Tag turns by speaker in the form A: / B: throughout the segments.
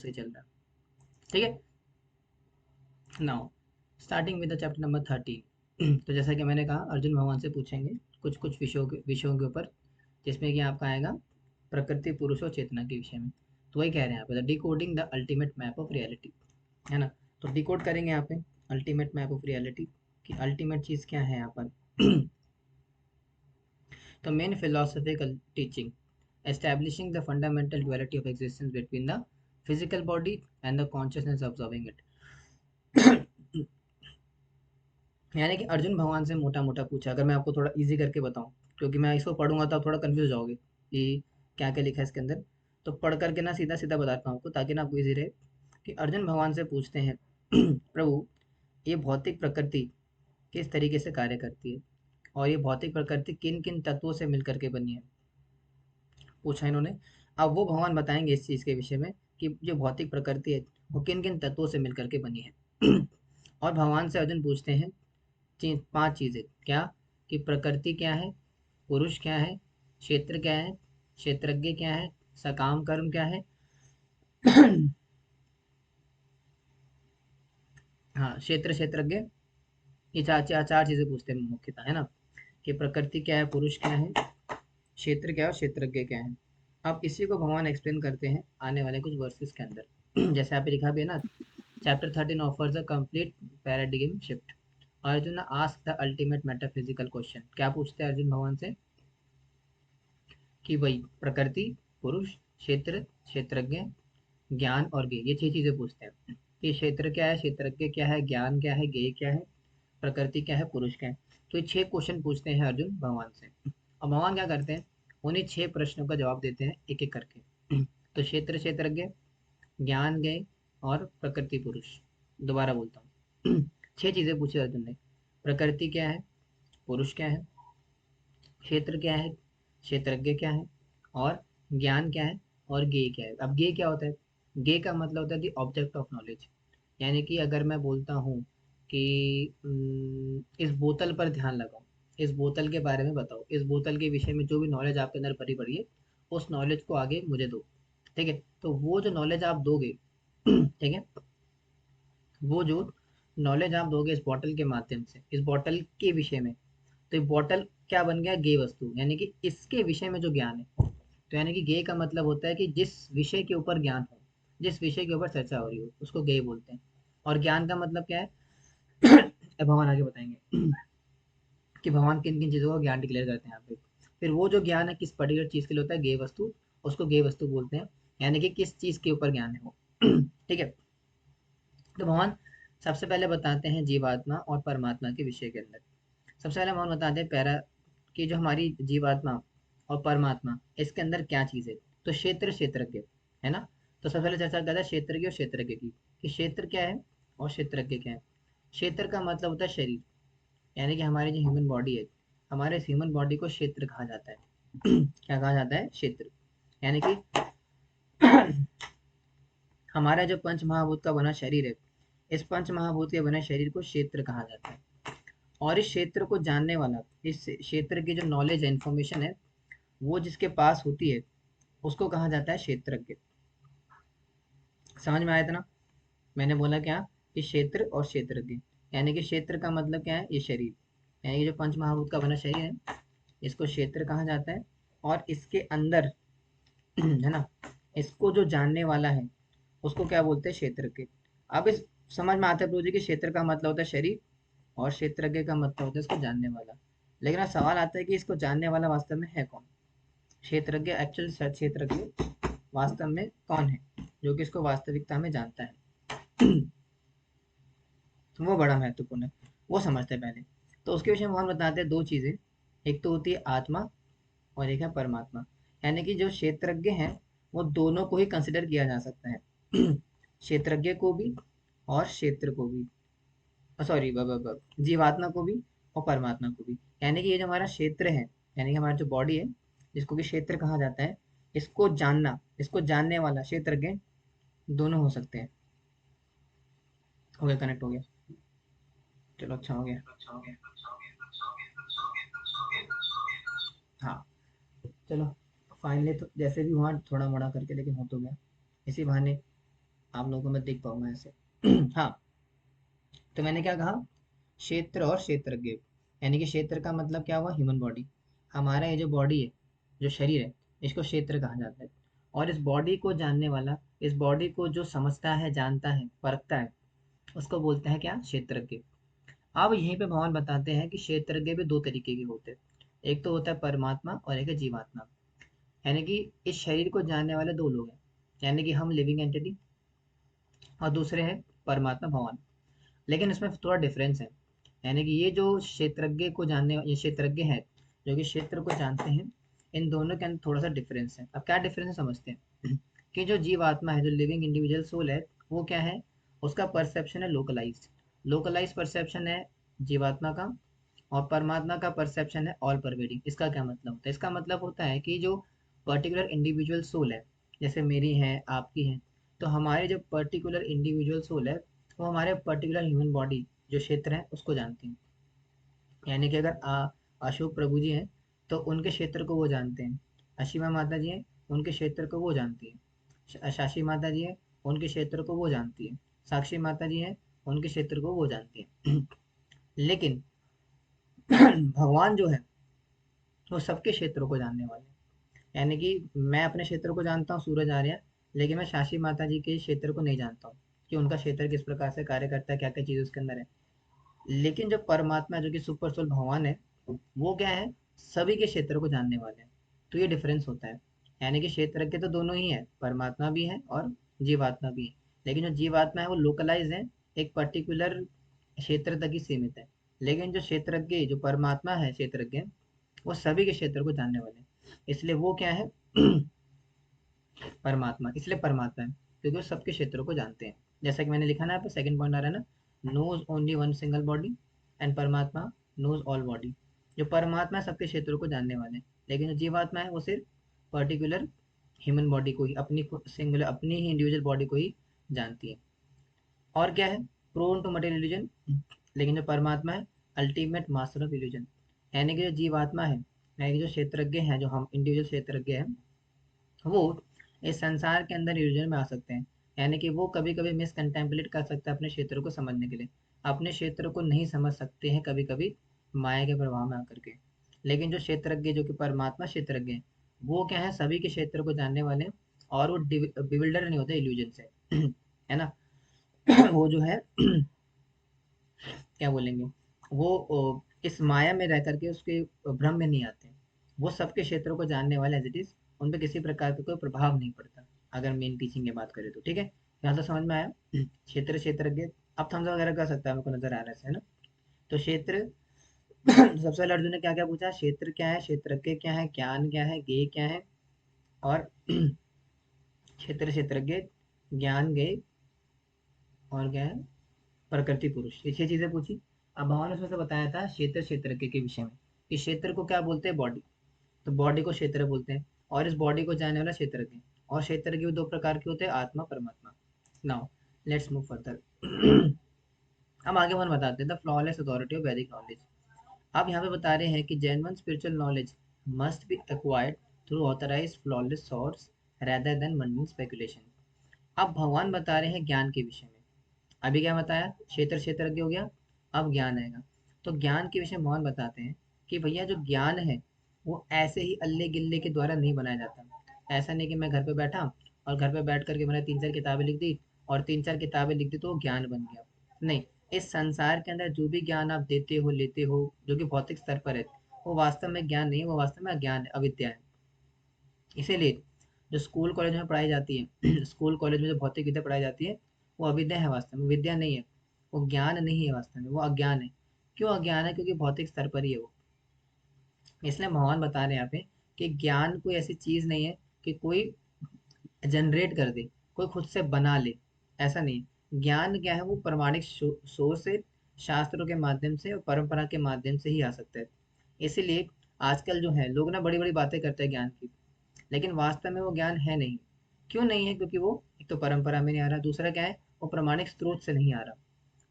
A: से चल रहा है। ठीक है, now starting with the chapter number 13। तो जैसा कि मैंने कहा अर्जुन भगवान से पूछेंगे कुछ कुछ विषयों के ऊपर, जिसमें कि आपका आएगा प्रकृति, पुरुष और चेतना के विषय में। तो वही कह रहे हैं यहाँ पे, the decoding the ultimate map of reality, है ना। तो डिकोड करेंगे यहाँ पे अल्टीमेट मैप ऑफ रियलिटी कि अल्टीमेट चीज़ क्या है यहाँ पर। तो main philosophical teaching establishing the fundamental duality of existence between the physical body and the consciousness observing it। यानी कि अर्जुन भगवान से मोटा मोटा पूछा, अगर मैं आपको थोड़ा इजी करके बताऊं, क्योंकि मैं इसको पढ़ूंगा तो आप थोड़ा कंफ्यूज हो जाओगे कि क्या क्या लिखा है इसके अंदर। तो पढ़ करके ना सीधा सीधा बताता हूँ आपको, ताकि ना आपको इजी रहे। कि अर्जुन भगवान से पूछते हैं प्रभु, ये भौतिक प्रकृति किस तरीके से कार्य करती है, और ये भौतिक प्रकृति किन किन तत्वों से मिलकर के बनी है, पूछा इन्होंने। अब वो भगवान बताएंगे इस चीज़ के विषय में कि जो भौतिक प्रकृति है वो किन किन तत्वों से मिलकर के बनी है। और भगवान से अर्जुन पूछते हैं पांच चीजें, क्या कि प्रकृति क्या है, पुरुष क्या है, क्षेत्र क्या है, क्षेत्रज्ञ क्या है, सकाम कर्म क्या है। हाँ, क्षेत्र, क्षेत्रज्ञ, ये चार चार चार चीजें पूछते हैं मुख्यतः, है ना। कि प्रकृति क्या है, पुरुष क्या है, क्षेत्र क्या है और क्षेत्रज्ञ क्या है। अब इसी को भगवान एक्सप्लेन करते हैं आने वाले कुछ वर्सेस के अंदर। जैसे यहाँ पे लिखा भी है ना, chapter 13 offers a complete paradigm shift. Arjun ask the ultimate metaphysical question, क्या पूछते हैं अर्जुन भगवान से कि वही प्रकृति, पुरुष, क्षेत्र, क्षेत्रज्ञ, ज्ञान और ज्ञेय, ये छह चीजें पूछते हैं कि क्षेत्र क्या है, क्षेत्रज्ञ क्या है, ज्ञान क्या है, ज्ञेय क्या है, प्रकृति क्या है, पुरुष क्या है। तो ये छह क्वेश्चन पूछते हैं अर्जुन भगवान से। और भगवान क्या करते हैं, उन्हीं छह प्रश्नों का जवाब देते हैं एक एक करके। तो क्षेत्र, क्षेत्रज्ञ, ज्ञान, ज्ञेय और प्रकृति, पुरुष। दोबारा बोलता हूँ। छह चीजें पूछी अर्जुन ने। प्रकृति क्या है, पुरुष क्या है, क्षेत्र क्या है, क्षेत्रज्ञ क्या है, और ज्ञान क्या है, और ज्ञेय क्या है। अब ज्ञेय क्या होता है, ज्ञेय का मतलब होता है द ऑब्जेक्ट ऑफ नॉलेज। यानी कि अगर मैं बोलता हूँ कि इस बोतल पर ध्यान लगाओ, इस बोतल के बारे में बताओ, इस बोतल के विषय में जो भी नॉलेज आपके अंदर भरी पड़ी है, उस नॉलेज को आगे मुझे दो। ठीक है, तो वो जो नॉलेज आप दोगे, ठीक है, वो जो नॉलेज आप दोगे इस बॉटल के माध्यम से, इस बॉटल के विषय में, तो ये बॉटल क्या बन गया, गेय वस्तु, यानी कि इसके विषय में जो ज्ञान है। तो यानी कि गेय का मतलब होता है कि जिस विषय के ऊपर ज्ञान हो, जिस विषय के ऊपर चर्चा हो रही हो, उसको गेय बोलते हैं। और ज्ञान का मतलब क्या है, अब भगवान आगे बताएंगे कि भगवान किन किन चीज़ों का ज्ञान डिक्लेयर करते हैं यहाँ पे। फिर वो जो ज्ञान है किस पर्टिकुलर चीज़ के लिए होता है, गेय वस्तु, उसको गेय वस्तु बोलते हैं। यानी कि किस चीज़ के ऊपर ज्ञान है वो। ठीक है, तो भगवान सबसे पहले बताते हैं जीवात्मा और परमात्मा के विषय के अंदर। सबसे पहले हम बताते हैं पैरा कि जो हमारी जीवात्मा और परमात्मा, इसके अंदर क्या चीज़ है। तो क्षेत्र, क्षेत्रज्ञ, है ना। तो सबसे पहले चर्चा करते हैं क्षेत्रज्ञ और क्षेत्रज्ञ की, कि क्षेत्र क्या है और क्षेत्रज्ञ क्या है। क्षेत्र का मतलब होता है शरीर, यानी कि हमारी जो ह्यूमन बॉडी है, हमारे ह्यूमन बॉडी को क्षेत्र कहा जाता है। क्या कहा जाता है, क्षेत्र। यानी कि हमारा जो पंच महाभूत का बना शरीर है, इस पंच महाभूत के बने शरीर को क्षेत्र कहा जाता है। और इस क्षेत्र को जानने वाला, इस क्षेत्र की जो नॉलेज है, इंफॉर्मेशन है, वो जिसके पास होती है, उसको कहा जाता है क्षेत्रज्ञ। समझ में आया था ना। मैंने बोला क्या, कि क्षेत्र और क्षेत्रज्ञ। यानी कि क्षेत्र का मतलब क्या है, ये शरीर, यानी कि जो पंच महाभूत का बना शरीर है, इसको क्षेत्र कहा जाता है। और इसके अंदर है ना, इसको जो जानने वाला है, उसको क्या बोलते हैं, क्षेत्रज्ञ। अब इस समझ में आता है प्रभु जी कि क्षेत्र का मतलब होता है शरीर, और क्षेत्रज्ञ का मतलब होता है इसको जानने वाला। लेकिन अब सवाल आता है कि इसको जानने वाला वास्तव में है कौन। क्षेत्रज्ञ, एक्चुअल क्षेत्रज्ञ वास्तव में कौन है, जो कि इसको वास्तविकता में जानता है। वो बड़ा महत्वपूर्ण है, वो समझते हैं पहले। तो उसके विषय में हम बताते हैं दो चीजें, एक तो होती है आत्मा और एक है परमात्मा। यानी कि जो क्षेत्रज्ञ हैं, वो दोनों को ही कंसिडर किया जा सकता है। क्षेत्रज्ञ को भी और क्षेत्र को भी, सॉरी, जीवात्मा को भी और परमात्मा को भी। यानी कि ये जो हमारा क्षेत्र है, यानी कि हमारा जो बॉडी है, जिसको कि क्षेत्र कहा जाता है, इसको जानना, इसको जानने वाला क्षेत्रज्ञ, दोनों हो सकते हैं। हो गया, कनेक्ट हो गया, चलो अच्छा हो गया। हाँ, चलो फाइनली तो जैसे भी हुआ थोड़ा मोड़ा करके, लेकिन हो तो गया इसी बहाने। आप लोगों को मैं देख पाऊंगा ऐसे। हाँ, तो मैंने क्या कहा, क्षेत्र और क्षेत्रज्ञ, यानी कि क्षेत्र का मतलब क्या हुआ, ह्यूमन बॉडी। हमारा ये जो बॉडी है, जो शरीर है, इसको क्षेत्र कहा जाता है। और इस बॉडी को जानने वाला, इस बॉडी को जो समझता है, जानता है, परखता है, उसको बोलते हैं क्या, क्षेत्रज्ञ। अब यहीं पे भगवान बताते हैं कि क्षेत्रज्ञ भी दो तरीके के होते हैं। एक तो होता है परमात्मा और एक है जीवात्मा। यानी कि इस शरीर को जानने वाले दो लोग हैं, यानी कि हम लिविंग एंटिटी, और दूसरे हैं परमात्मा भगवान। लेकिन इसमें थोड़ा डिफरेंस है। यानी कि ये जो क्षेत्रज्ञ को जानने, ये क्षेत्रज्ञ है जो कि क्षेत्र को जानते हैं, इन दोनों के अंदर थोड़ा सा डिफरेंस है। अब क्या डिफरेंस है समझते हैं। कि जो जीवात्मा है, जो लिविंग इंडिविजुअल सोल है, वो क्या है, उसका परसेप्शन है लोकलाइज्ड। लोकलाइज परसेप्शन है जीवात्मा का। और परमात्मा का परसेप्शन है ऑल परवेडिंग। इसका क्या मतलब होता है, इसका मतलब होता है कि जो पर्टिकुलर इंडिविजुअल सोल है, जैसे मेरी है, आपकी है, तो हमारे जो पर्टिकुलर इंडिविजुअल सोल है, वो हमारे पर्टिकुलर ह्यूमन बॉडी जो क्षेत्र है उसको जानती हैं। यानी कि अगर अशोक प्रभु जी हैं, तो उनके क्षेत्र को वो जानते हैं। असीमा माता जी हैं, उनके क्षेत्र को वो जानती हैं। शाशी माता जी हैं, उनके क्षेत्र को वो जानती है। साक्षी माता जी हैं, उनके क्षेत्र को वो जानती हैं। लेकिन भगवान जो है, वो सबके क्षेत्रों को जानने वाले हैं। यानी कि मैं अपने क्षेत्र को जानता हूँ, सूरज आर्य, लेकिन मैं शाशी माता जी के क्षेत्र को नहीं जानता हूँ कि उनका क्षेत्र किस प्रकार से कार्य करता है, क्या क्या चीज़ उसके अंदर है। लेकिन जो परमात्मा, जो कि सुपर सोल भगवान है, वो क्या है, सभी के क्षेत्र को जानने वाले हैं। तो ये डिफरेंस होता है। यानी कि क्षेत्रज्ञ तो दोनों ही है, परमात्मा भी है और जीवात्मा भी है। लेकिन जो जीवात्मा है वो लोकलाइज है, एक पर्टिकुलर क्षेत्र तक ही सीमित है। लेकिन जो क्षेत्रज्ञ, जो परमात्मा है क्षेत्रज्ञ, वो सभी के क्षेत्र को जानने वाले हैं। इसलिए वो क्या है, परमात्मा, इसलिए परमात्मा है क्योंकि वो सबके क्षेत्रों को जानते हैं। जैसा कि मैंने लिखा ना, यहाँ पे सेकंड पॉइंट आ रहा है ना, knows only one single body and परमात्मा नोज ऑल बॉडी। जो परमात्मा है सबके क्षेत्रों को जानने वाले हैं, लेकिन जो जीवात्मा है वो सिर्फ पर्टिकुलर ह्यूमन बॉडी को ही, अपनी सिंगुलर, अपनी ही इंडिविजुअल बॉडी को ही जानती है। और क्या है, प्रोन टू मटेरियल इल्यूजन। लेकिन जो परमात्मा है, अल्टीमेट मास्टर ऑफ इल्यूजन। यानी कि जो जीवात्मा है, यानी कि जो क्षेत्रज्ञ हैं, जो हम इंडिविजुअल क्षेत्रज्ञ हैं, वो इस संसार के अंदर इल्यूजन में आ सकते हैं। यानी कि वो कभी कभी मिसकंटेम्पलेट कर सकते हैं अपने क्षेत्र को समझने के लिए, अपने क्षेत्र को नहीं समझ सकते हैं कभी कभी, माया के प्रभाव में आकर के। लेकिन जो क्षेत्रज्ञ, जो कि परमात्मा क्षेत्रज्ञ हैं, वो क्या है, सभी के क्षेत्र को जानने वाले हैं। और वो बिविल्डर नहीं होते इल्यूजन से। है ना। वो जो है, क्या बोलेंगे, वो इस माया में रह करके उसके भ्रम में नहीं आते। वो सबके क्षेत्रों को जानने वाले एज इट इज, उन पे किसी प्रकार का कोई प्रभाव नहीं पड़ता। अगर मेन टीचिंग की बात करें तो ठीक है, यहाँ से समझ में आया। क्षेत्र क्षेत्रज्ञ, अब थम्स अप वगैरह कर सकता है, मेरे को नजर आ रहा है ना। तो क्षेत्र, सबसे पहले अर्जुन ने क्या क्या पूछा, क्षेत्र क्या है, क्षेत्रज्ञ क्या है, ज्ञान क्या है, ज्ञेय क्या है, और क्षेत्र क्षेत्रज्ञ, ज्ञान ज्ञेय, और क्या है, प्रकृति पुरुष, ये छह चीजें पूछी। अब भगवान ने उसमें से बताया था क्षेत्र क्षेत्र के विषय में, कि क्षेत्र को क्या बोलते हैं, बॉडी। तो बॉडी को क्षेत्र बोलते हैं, और इस बॉडी को जानने वाला क्षेत्रज्ञ। और क्षेत्रज्ञ भी दो प्रकार के होते हैं, आत्मा परमात्मा। Now let's move further. हम आगे वन बताते हैं, द फ्लॉलेस अथॉरिटी ऑफ वैदिक नॉलेज। अब यहाँ पे बता रहे हैं कि genuine spiritual knowledge must be acquired through authorised flawless source rather than Mandan speculation. अब भगवान बता रहे हैं ज्ञान के विषय में। अभी क्या बताया, क्षेत्र क्षेत्रज्ञ हो गया, अब ज्ञान आएगा। तो ज्ञान के विषय में मोहन बताते हैं कि भैया जो ज्ञान है, वो ऐसे ही अल्ले गिल्ले के द्वारा नहीं बनाया जाता। ऐसा नहीं कि मैं घर पे बैठा और घर पे बैठ करके मैंने 3-4 किताबें लिख दी, और 3-4 किताबें लिख दी तो वो ज्ञान बन गया। नहीं, इस संसार के अंदर जो भी ज्ञान आप देते हो, लेते हो, जो कि भौतिक स्तर पर है, वो वास्तव में ज्ञान नहीं है, वो वास्तव में अज्ञान है, अविद्या है। इसीलिए जो स्कूल कॉलेज में पढ़ाई जाती है, स्कूल कॉलेज में जो भौतिक विद्या पढ़ाई जाती है, वो अविद्या है, वास्तव में विद्या नहीं है। वो ज्ञान नहीं है, वास्तव में वो अज्ञान है। क्यों अज्ञान है, क्योंकि भौतिक स्तर पर ही है वो। इसलिए भगवान बता रहे हैं यहाँ पे कि ज्ञान कोई ऐसी चीज नहीं है कि कोई जनरेट कर दे, कोई खुद से बना ले। ऐसा नहीं है। ज्ञान क्या है, वो प्रमाणिक सोर्स से, शास्त्रों के माध्यम से और परंपरा के माध्यम से ही आ सकता है। इसीलिए आजकल जो है लोग ना बड़ी बड़ी बातें करते हैं ज्ञान की, लेकिन वास्तव में वो ज्ञान है नहीं। क्यों नहीं है, क्योंकि वो एक तो परंपरा में नहीं आ रहा, दूसरा क्या है, वो प्रमाणिक स्रोत से नहीं आ रहा।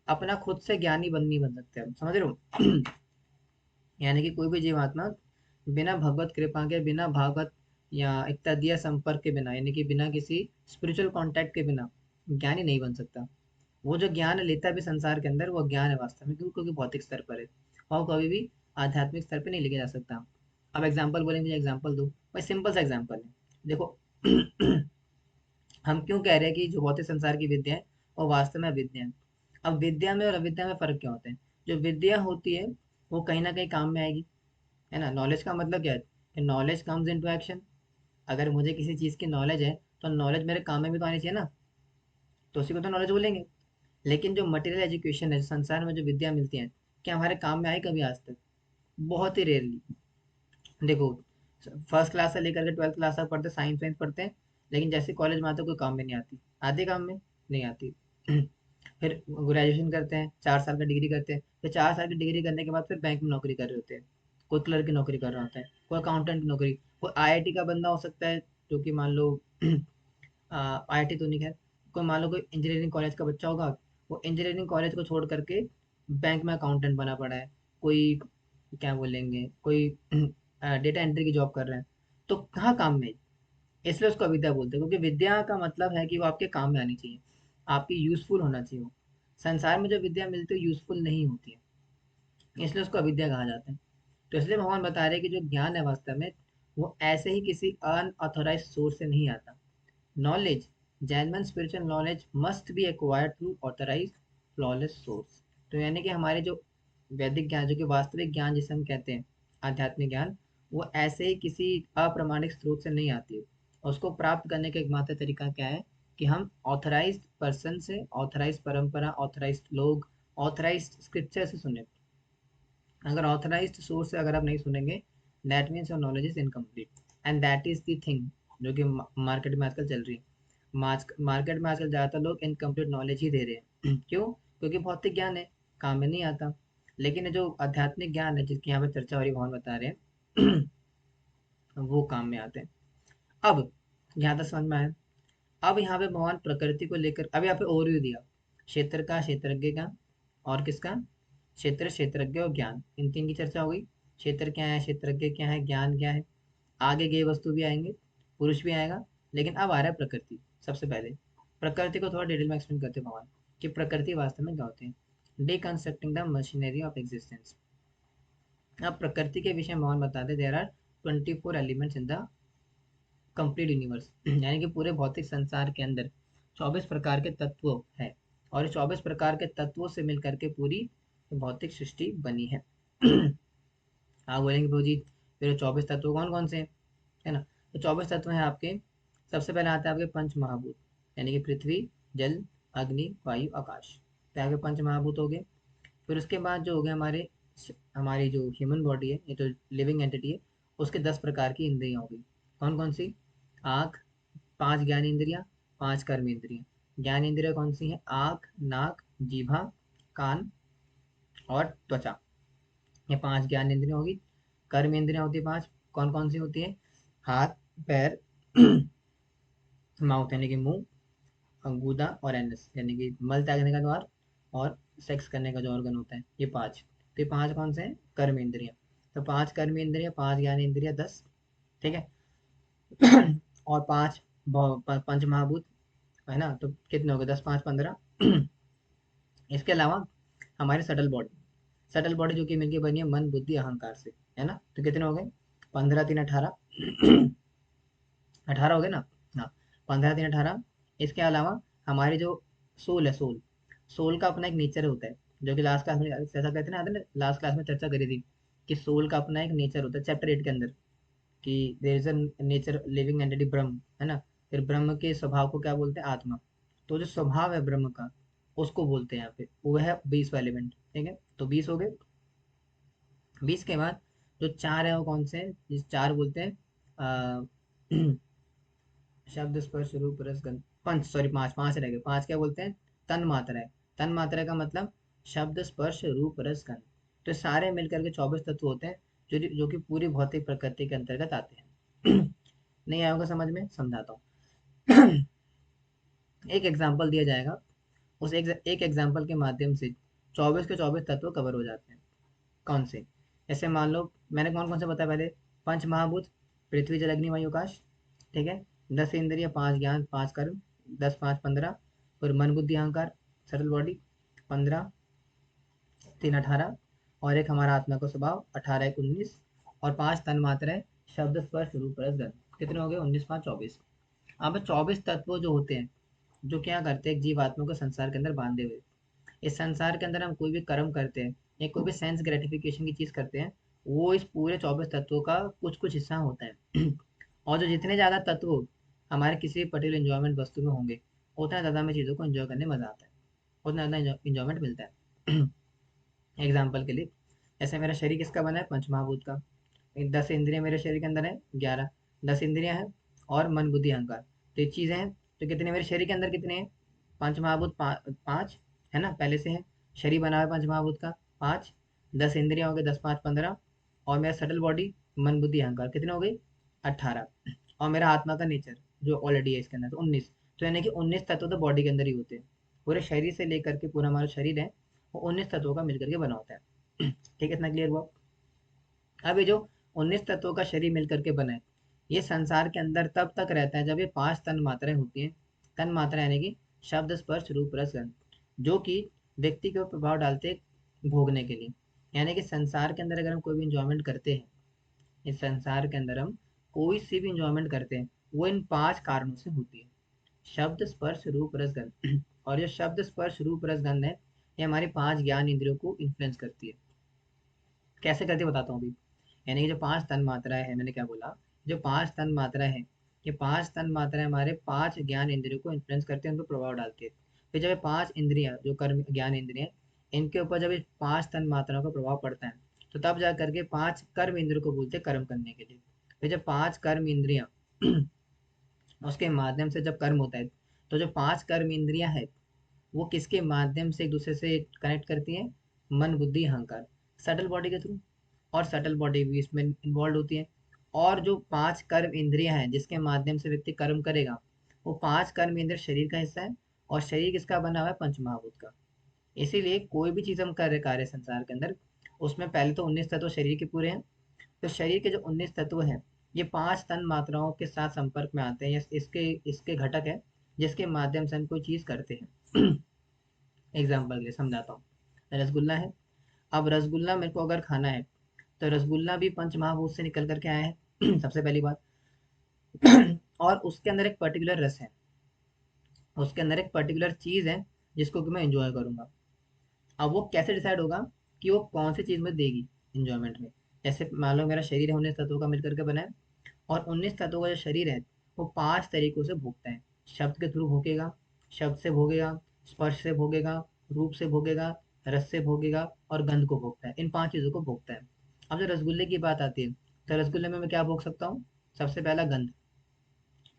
A: अपना खुद से ज्ञानी बन नहीं बन सकते हम, समझ रहे हो। यानी कि कोई भी जीवात्मा बिना भगवत कृपा के, बिना भागवत या एक तदीय संपर्क के बिना, यानी कि बिना किसी स्पिरिचुअल कांटेक्ट के बिना ज्ञानी नहीं बन सकता। वो जो ज्ञान लेता भी संसार के अंदर, वो ज्ञान है वास्तव में, क्योंकि भौतिक स्तर पर है और कभी भी आध्यात्मिक स्तर पे नहीं लेके जा सकता। अब एग्जाम्पल बोलेंगे, मुझे एग्जाम्पल दो भाई, सिंपल सा एग्जाम्पल है, देखो। हम क्यों कह रहे हैं कि जो भौतिक संसार की विद्या है वो वास्तव में अविद्या है। अब विद्या में और अविद्या में फर्क क्या होता है? जो विद्या होती है वो कहीं ना कहीं काम में आएगी, है ना। नॉलेज का मतलब क्या है? कि नॉलेज कम्स इनटू एक्शन। अगर मुझे किसी चीज़ की नॉलेज है तो नॉलेज मेरे काम में भी तो आनी चाहिए ना, तो उसी को तो नॉलेज बोलेंगे। लेकिन जो मटेरियल एजुकेशन है, जो संसार में जो विद्या मिलती है, क्या हमारे काम में आई कभी आज तक? बहुत ही रेयरली। देखो, फर्स्ट क्लास से लेकर के 12th क्लास तक पढ़ते, साइंस वाइंस पढ़ते हैं, लेकिन जैसे कॉलेज में आते हैं कोई काम में नहीं आती। आते काम में नहीं आती। फिर ग्रेजुएशन करते हैं, 4 साल का डिग्री करते हैं, फिर 4 साल की डिग्री करने के बाद फिर बैंक में नौकरी कर रहे होते हैं। कोई क्लर्क की नौकरी कर रहा होता है, कोई अकाउंटेंट की नौकरी, कोई आईआईटी का बंदा हो सकता है, जो कि मान लो आईआईटी तो नहीं, खैर कोई मान लो कोई इंजीनियरिंग कॉलेज का बच्चा होगा, वो इंजीनियरिंग कॉलेज को छोड़ करके बैंक में अकाउंटेंट बना पड़ा है। कोई क्या बोलेंगे, कोई डेटा एंट्री की जॉब कर रहे हैं, तो कहाँ काम में है? इसलिए उसको अविद्या बोलते हैं, क्योंकि विद्या का मतलब है कि वो आपके काम में आनी चाहिए, आपकी यूजफुल होना चाहिए वो। संसार में जो विद्या मिलती है यूजफुल नहीं होती है, इसलिए उसको अविद्या कहा जाता है। तो इसलिए भगवान बता रहे हैं कि जो ज्ञान है वास्तव में, वो ऐसे ही किसी अनऑथोराइज सोर्स से नहीं आता। Knowledge, genuine spiritual knowledge must be acquired through authorized flawless source। तो यानी कि हमारे जो वैदिक ज्ञान, जो कि वास्तविक ज्ञान जिसे हम कहते हैं, आध्यात्मिक ज्ञान, वो ऐसे ही किसी अप्रामाणिक स्रोत से नहीं आती है। उसको प्राप्त करने का एकमात्र तरीका क्या है? कि हम ऑथराइज्ड पर्सन से, ऑथराइज्ड परंपरा, ऑथराइज्ड लोग, ऑथराइज्ड स्क्रिप्चर से सुने। अगर ऑथराइज्ड सोर्स से अगर आप नहीं सुनेंगे, that means your knowledge is incomplete, and that is the thing जो कि मार्केट में आजकल चल रही है। मार्केट में आजकल ज़्यादातर लोग इनकम्प्लीट नॉलेज ही दे रहे हैं। क्यों? क्योंकि भौतिक ज्ञान है, काम में नहीं आता। लेकिन ये जो आध्यात्मिक ज्ञान है जिसकी यहाँ पे चर्चा हो रही है, भगवान बता रहे हैं, वो काम में आते हैं। अब यहाँ तक समझ में आया। अब यहाँ पे भगवान प्रकृति को लेकर, अब यहाँ पे ओवरव्यू दिया, क्षेत्र का, क्षेत्रज्ञ का, और किसका? क्षेत्र, क्षेत्रज्ञ और ज्ञान, इन तीन की चर्चा हो गई। क्षेत्र क्या है, क्षेत्रज्ञ क्या है, ज्ञान क्या है। आगे गेय वस्तु भी आएंगे, पुरुष भी आएगा, लेकिन अब आ रहा है प्रकृति। सबसे पहले प्रकृति को थोड़ा डिटेल में एक्सप्लेन करते हैं भगवान, कि प्रकृति वास्तव में क्या होते हैं। Deconstructing the machinery of existence. अब प्रकृति के विषय में भगवान बताते, there are 24 elements in the complete universe. यानी कि पूरे भौतिक संसार के अंदर 24 प्रकार के तत्व है, और 24 प्रकार के तत्वों से मिलकर के पूरी भौतिक सृष्टि बनी है। आप बोलेंगे प्रभु जी, फिर 24 तत्व कौन कौन से हैं, है ना। तो 24 तत्व हैं आपके। सबसे पहले आता है आपके पंच महाभूत, यानी कि पृथ्वी, जल, अग्नि, वायु, आकाश। तो आपके पंच महाभूत हो गए। फिर उसके बाद जो हो गए हमारे, हमारी जो ह्यूमन बॉडी है, ये तो लिविंग एंटिटी है, उसके 10 प्रकार की इंद्रियां हो गई। कौन कौन सी? आँख, 5 ज्ञान इंद्रियां, 5 कर्म इंद्रियां। ज्ञान इंद्रिया कौन सी है? आँख, नाक, जीभा, कान और त्वचा। ये 5 ज्ञान इंद्रियां होगी। कर्म इंद्रियां होती है 5। कौन कौन सी होती है? हाथ, पैर, माउथ यानी कि मुंह, गूदा और एनस यानी कि मल त्यागने का द्वार, और सेक्स करने का जो ऑर्गन होता है, ये 5। तो ये 5 कौन से हैं? कर्म इंद्रियां। तो 5 कर्म इंद्रियां, 5 ज्ञान इंद्रियां, 10। ठीक है। और 5 पंच महाभूत, है ना। तो कितने हो गए? 10 5 15। इसके अलावा हमारी सटल बॉडी, सटल बॉडी जो कि मिलकर बनी है मन, बुद्धि, अहंकार से, है ना। तो कितने हो गए? 15 3 18। 18 हो गए ना। हाँ, 15 3 18। इसके अलावा हमारी जो सोल है, सोल, सोल का अपना एक नेचर होता है, जो कि लास्ट क्लास में ऐसा कहते हैं ना, आपने लास्ट क्लास में चर्चा करी थी, कि सोल का अपना एक नेचर होता है, चैप्टर 8 के अंदर, कि there is a nature living entity Brahma, है ना। फिर ब्रह्म के स्वभाव को क्या बोलते हैं? आत्मा। तो जो स्वभाव है ब्रह्म का, उसको बोलते हैं यहाँ पे, वो है 20वां एलिमेंट। ठीक है, तो 20 हो गए। 20 के बाद जो 4 है वो कौन से हैं? जिस 4 बोलते हैं शब्द, स्पर्श, रूप, रस, गंध, पंच, सॉरी 5, 5 रह गए। 5 क्या बोलते हैं? तन मात्रा है। तन मात्रा का मतलब शब्द, स्पर्श, रूप, रस, गंध। तो सारे मिलकर के 24 तत्व होते हैं, जो कि पूरी भौतिक प्रकृति के अंतर्गत आते हैं। नहीं आया होगा समझ में? समझाता हूँ। एक एग्जाम्पल दिया जाएगा, उस एक एग्जाम्पल के माध्यम से 24 के 24 तत्व कवर हो जाते हैं। कौन से? जैसे मान लो, मैंने कौन कौन से बताया पहले? पंच महाभूत, पृथ्वी, जल, अग्नि, वायु, आकाश। ठीक है। 10 इंद्रिय, 5 ज्ञान, 5 कर्म, 10 5 15। और मन बुद्धि अहंकार सटल बॉडी 15, 3 18, और एक हमारा आत्मा का स्वभाव 18 1 19, और 5 तन मात्राएं शब्द स्पर्श रूप रस गंध। कितने हो गए? 19 5 24। अब 24 तत्व जो होते हैं, जो क्या करते हैं जीवात्मा को संसार के अंदर बांधे हुए। इस संसार के अंदर हम कोई भी कर्म करते हैं या कोई भी सेंस ग्रेटिफिकेशन की चीज करते हैं, वो इस पूरे 24 तत्वों का कुछ कुछ हिस्सा होता है। और जो जितने ज्यादा तत्व हमारे किसी पर्टिकुलर इंजॉयमेंट वस्तु में होंगे, उतना ज्यादा हमें चीजों को एंजॉय करने में मजा आता है, उतना ज्यादा इंजॉयमेंट मिलता है। एग्जाम्पल के लिए, जैसे मेरा शरीर किसका बना है? पंचमहाभूत का। 10 इंद्रियां मेरे शरीर के अंदर है, 11। 10 इंद्रियां हैं और मन बुद्धि अहंकार, तो ये चीजें हैं। तो कितने मेरे शरीर के अंदर कितने हैं? पंचमहाभूत 5 है ना, पहले से है। शरीर बना हुआ है पंचमहाभूत का 5। 10 इंद्रियां हो गई, 10 5 15। और मेरा सटल बॉडी मन बुद्धि अहंकार कितने हो गई? 18। और मेरा आत्मा का नेचर जो ऑलरेडी है इसके अंदर, तो 19। तो यानी कि 19 तत्व तो बॉडी के अंदर ही होते हैं। पूरे शरीर से लेकर के पूरा हमारा शरीर है, वो 19 तत्वों का मिलकर के बना होता है। ठीक है, इतना क्लियर हुआ? अब ये जो 19 तत्वों का शरीर मिलकर के बना है, ये संसार के अंदर तब तक रहता है जब ये 5 तन मात्राएं होती हैं। तन मात्रा यानी कि शब्द स्पर्श रूप रस गंध, जो कि व्यक्ति के ऊपर प्रभाव डालते हैं भोगने के लिए। यानी कि संसार के अंदर अगर हम कोई भी इंजॉयमेंट करते हैं, इस संसार के अंदर हम कोई सी भी इंजॉयमेंट करते हैं, वो इन 5 कारणों से होती है। शब्द स्पर्श रूप रस गंध। और जो शब्द स्पर्श रूप रस गंध है, ये हमारी 5 ज्ञान इंद्रियों को इन्फ्लुएंस करती है। कैसे करती है बताता हूँ अभी। यानी कि जो 5 तन मात्राएं है, मैंने क्या बोला, जो 5 तन मात्राएं हैं, ये 5 तन मात्राएं हमारे 5 ज्ञान इंद्रियों को इन्फ्लुएंस करते हैं, उन पर प्रभाव डालती है। फिर जब ये 5 इंद्रियां जो कर्म ज्ञान इंद्रियां, इनके ऊपर जब ये 5 तन मात्राओं का प्रभाव पड़ता है, तो तब जा करके 5 कर्म इंद्रियों को बोलते हैं कर्म करने के लिए। फिर जब 5 कर्म इंद्रियां उसके माध्यम से जब कर्म होता है, तो जो 5 कर्म इंद्रियां है, वो किसके माध्यम से एक दूसरे से कनेक्ट करती हैं? मन बुद्धि अहंकार, सटल बॉडी के थ्रू। और सटल बॉडी भी इसमें इन्वॉल्व होती है। और जो 5 कर्म इंद्रियां हैं जिसके माध्यम से व्यक्ति कर्म करेगा, वो 5 कर्म इंद्रिय शरीर का हिस्सा है। और शरीर किसका बना हुआ है? पंचमहाभूत का। इसीलिए कोई भी चीज हम कर रहे कार्य संसार के अंदर, उसमें पहले तो 19 तत्व शरीर के पूरे हैं। तो शरीर के जो 19 तत्व हैं, ये 5 तन मात्राओं के साथ संपर्क में आते हैं, या इसके इसके घटक है, जिसके माध्यम से हम कोई चीज करते हैं। एग्जाम्पल के लिए समझाता हूँ। रसगुल्ला है। अब रसगुल्ला मेरे को अगर खाना है, तो रसगुल्ला भी पंच महाभूत से निकल करके आया है। सबसे पहली बात। और उसके अंदर एक पर्टिकुलर रस है, उसके अंदर एक पर्टिकुलर चीज है, जिसको कि मैं एंजॉय करूंगा। अब वो कैसे डिसाइड होगा कि वो कौन सी चीज में देगी इंजॉयमेंट में? जैसे मान लो मेरा शरीर है 19 तत्वों का मिलकर के बना है, और 19 तत्वों का जो शरीर है, वो 5 तरीकों से भोगता है। शब्द के थ्रू भोगेगा, शब्द से भोगेगा, स्पर्श से भोगेगा, रूप से भोगेगा, रस से भोगेगा, और गंध को भोगता है। इन 5 चीजों को भोगता है। अब जो रसगुल्ले की बात आती है, तो रसगुल्ले में मैं क्या भोग सकता हूँ? सबसे पहला गंध।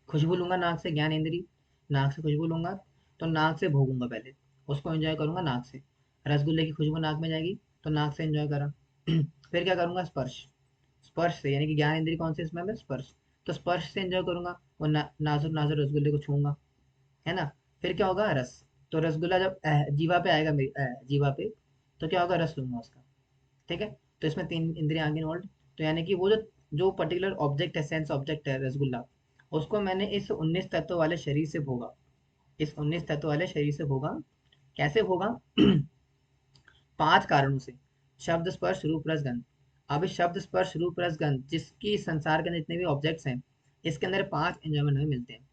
A: खुशबू लूंगा नाक से, ज्ञान इंद्री, नाक से खुशबू लूंगा, तो नाक से भोगूंगा पहले, उसको एंजॉय करूंगा नाक से। रसगुल्ले की खुशबू नाक में जाएगी, तो नाक से एंजॉय करा। फिर क्या करूंगा? स्पर्श। स्पर्श से, यानी कि ज्ञान इंद्री कौन सी इसमें है? स्पर्श। तो स्पर्श से एंजॉय करूंगा, वो नाजुक नाजुक रसगुल्ले को छूंगा, है ना। फिर क्या होगा? रस। तो रसगुल्ला जब जीवा पे आएगा, मेरी जीवा पे, तो क्या होगा? रस लूंगा उसका। ठीक है। तो इसमें 3 इंद्रियां आगे इन्वॉल्व। तो यानी कि वो जो जो पर्टिकुलर ऑब्जेक्ट है, सेंस ऑब्जेक्ट है रसगुल्ला, उसको मैंने इस 19 तत्व वाले शरीर से भोगा। इस 19 तत्व वाले शरीर से भोगा। कैसे भोगा? 5 कारणों से। शब्द स्पर्श रूप रस गंध। अब इस शब्द स्पर्श रूप रस गंध, जिसकी संसार के अंदर जितने भी ऑब्जेक्ट्स हैं, इसके अंदर 5 एंजॉयमेंट हमें मिलते हैं।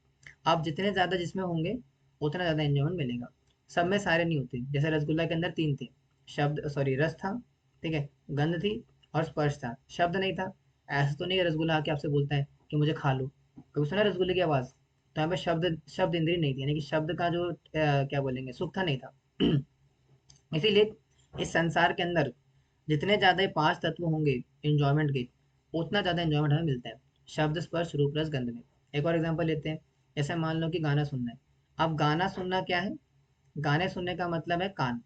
A: आप जितने ज्यादा जिसमें होंगे, उतना ज्यादा एंजॉयमेंट मिलेगा। सब में सारे नहीं होते। जैसे रसगुल्ला के अंदर 3 थे, शब्द सॉरी रस था, ठीक है, गंध थी, और स्पर्श था, शब्द नहीं था। ऐसा तो नहीं है रसगुल्ला आके आपसे बोलता है कि मुझे खा लो। कभी सुना रसगुल्ले की आवाज? तो यहाँ पे शब्द शब्द इंद्रिय नहीं थी, यानी कि शब्द का जो क्या बोलेंगे, सुख था, नहीं था। इसीलिए इस संसार के अंदर जितने ज्यादा ये 5 तत्व होंगे इंजॉयमेंट के, उतना ज्यादा इंजॉयमेंट हमें मिलता है शब्द स्पर्श रूप रस गंध में। एक और एग्जांपल लेते हैं। जैसे मान लो कि गाना सुनना है। अब गाना सुनना क्या है? गाने सुनने का मतलब है कान।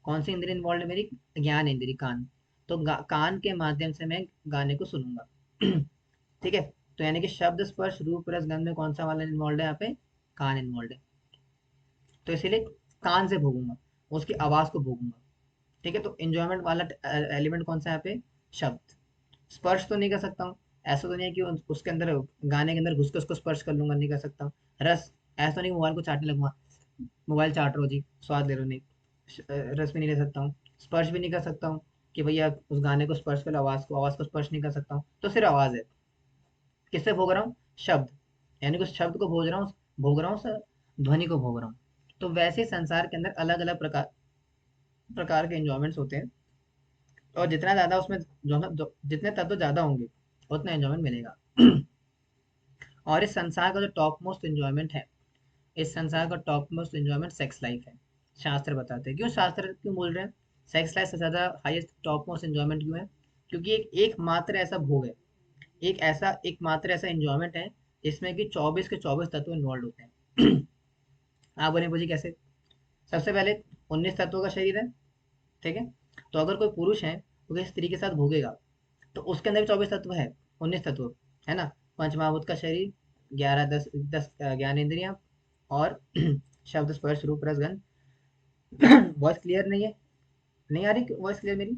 A: कौन सी इंद्री इन्वॉल्व है मेरी? ज्ञान इंद्री, कान। तो कान के माध्यम से मैं गाने को सुनूंगा। ठीक है। तो यानी कि शब्द स्पर्श रूप रस गंध में कौन सा वाला इन्वॉल्व है यहाँ पे? कान इन्वॉल्व है। तो इसीलिए कान से भोगूंगा, उसकी आवाज को भोगूंगा। ठीक है। तो इंजॉयमेंट वाला एलिमेंट कौन सा है यहाँ पे? शब्द। स्पर्श तो नहीं कर सकता हूँ, ऐसा तो नहीं है कि उसके अंदर, गाने के अंदर घुस के उसको स्पर्श कर लूंगा, नहीं कर सकता हूँ। रस, ऐसा तो नहीं मोबाइल को चाटने लगूंगा, मोबाइल चाट रहे हो जी, स्वाद ले रहे हो नहीं, रस भी नहीं ले सकता हूँ, स्पर्श भी नहीं कर सकता हूँ कि भैया उस गाने को स्पर्श कर लो, आवाज को स्पर्श नहीं कर सकता हूँ, तो सिर्फ आवाज है। किससे भोग रहा हूँ? शब्द, यानी कि उस शब्द को भोग रहा हूँ सर, ध्वनि को भोग रहा हूँ। तो वैसे ही संसार के अंदर अलग अलग प्रकार प्रकार के इंजॉयमेंट्स होते हैं, और जितना ज्यादा उसमें जो है जितने तत्व ज्यादा होंगे उतना एंजॉयमेंट मिलेगा। और इस संसार का जो टॉप मोस्ट एंजॉयमेंट है, इस संसार का top most enjoyment sex life है। शास्त्र बताते हैं, क्यों शास्त्र क्यों बोल रहे हैं सेक्स लाइफ से ज्यादा हाईएस्ट टॉप मोस्ट एंजॉयमेंट क्यों है? क्योंकि एकमात्र ऐसा भोग है, एकमात्र ऐसा एंजॉयमेंट है जिसमें कि 24 के 24 तत्व इन्वॉल्व होते हैं। आप बोले मुझे कैसे? सबसे पहले 19 तत्वों का शरीर है, ठीक है? तो अगर कोई पुरुष है वो किसी स्त्री के साथ भोगेगा, तो उसके अंदर भी 24 तत्व है, 19 तत्व, है ना? पंचमहाभूत का शरीर, 11 10 10 ज्ञानेंद्रियां, और शब्द स्पर्श रूप रस गंध। वॉइस क्लियर नहीं है? नहीं आ रही वॉइस क्लियर मेरी?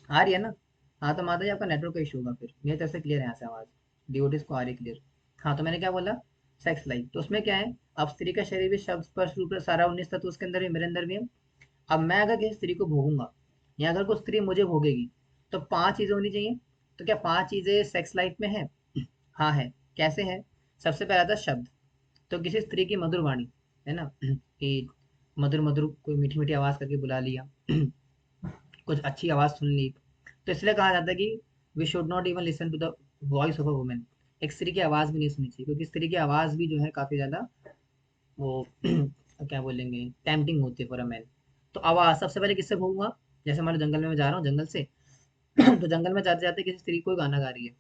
A: आ रही है ना? हाँ तो माता जी आपका नेटवर्क का इशू होगा, फिर मेरी तरफ से क्लियर है यहाँ से आवाज, डिवोटीज को आ रही क्लियर। हाँ तो मैंने क्या बोला, सेक्स लाइफ, तो उसमें क्या है, अब स्त्री का शरीर भी शब्द स्पर्श रूप रस सारा 19 तत्व उसके अंदर भी, मेरे अंदर भी है। अब मैं अगर किसी स्त्री को भोगूंगा, या अगर कोई स्त्री मुझे भोगेगी, तो 5 चीजें होनी चाहिए। तो क्या 5 चीजें सेक्स लाइफ में है? हाँ है। कैसे है? सबसे पहला था शब्द, तो किसी स्त्री की मधुर वाणी, है ना, कि मधुर मधुर कोई मीठी मीठी आवाज करके बुला लिया, कुछ अच्छी आवाज सुन ली। तो इसलिए कहा जाता है कि we should not even listen to the voice of a women. एक स्त्री की आवाज भी नहीं सुननी चाहिए, क्योंकि स्त्री की आवाज भी जो है काफी ज्यादा वो क्या बोलेंगे, टेम्पटिंग होती है फॉर अ मैन। तो आवाज सबसे पहले किससे भोगूंगा? जैसे मान लो जंगल में मैं जा रहा हूँ, जंगल से तो जंगल में जाते जाते किसी स्त्री कोई गाना गा रही है,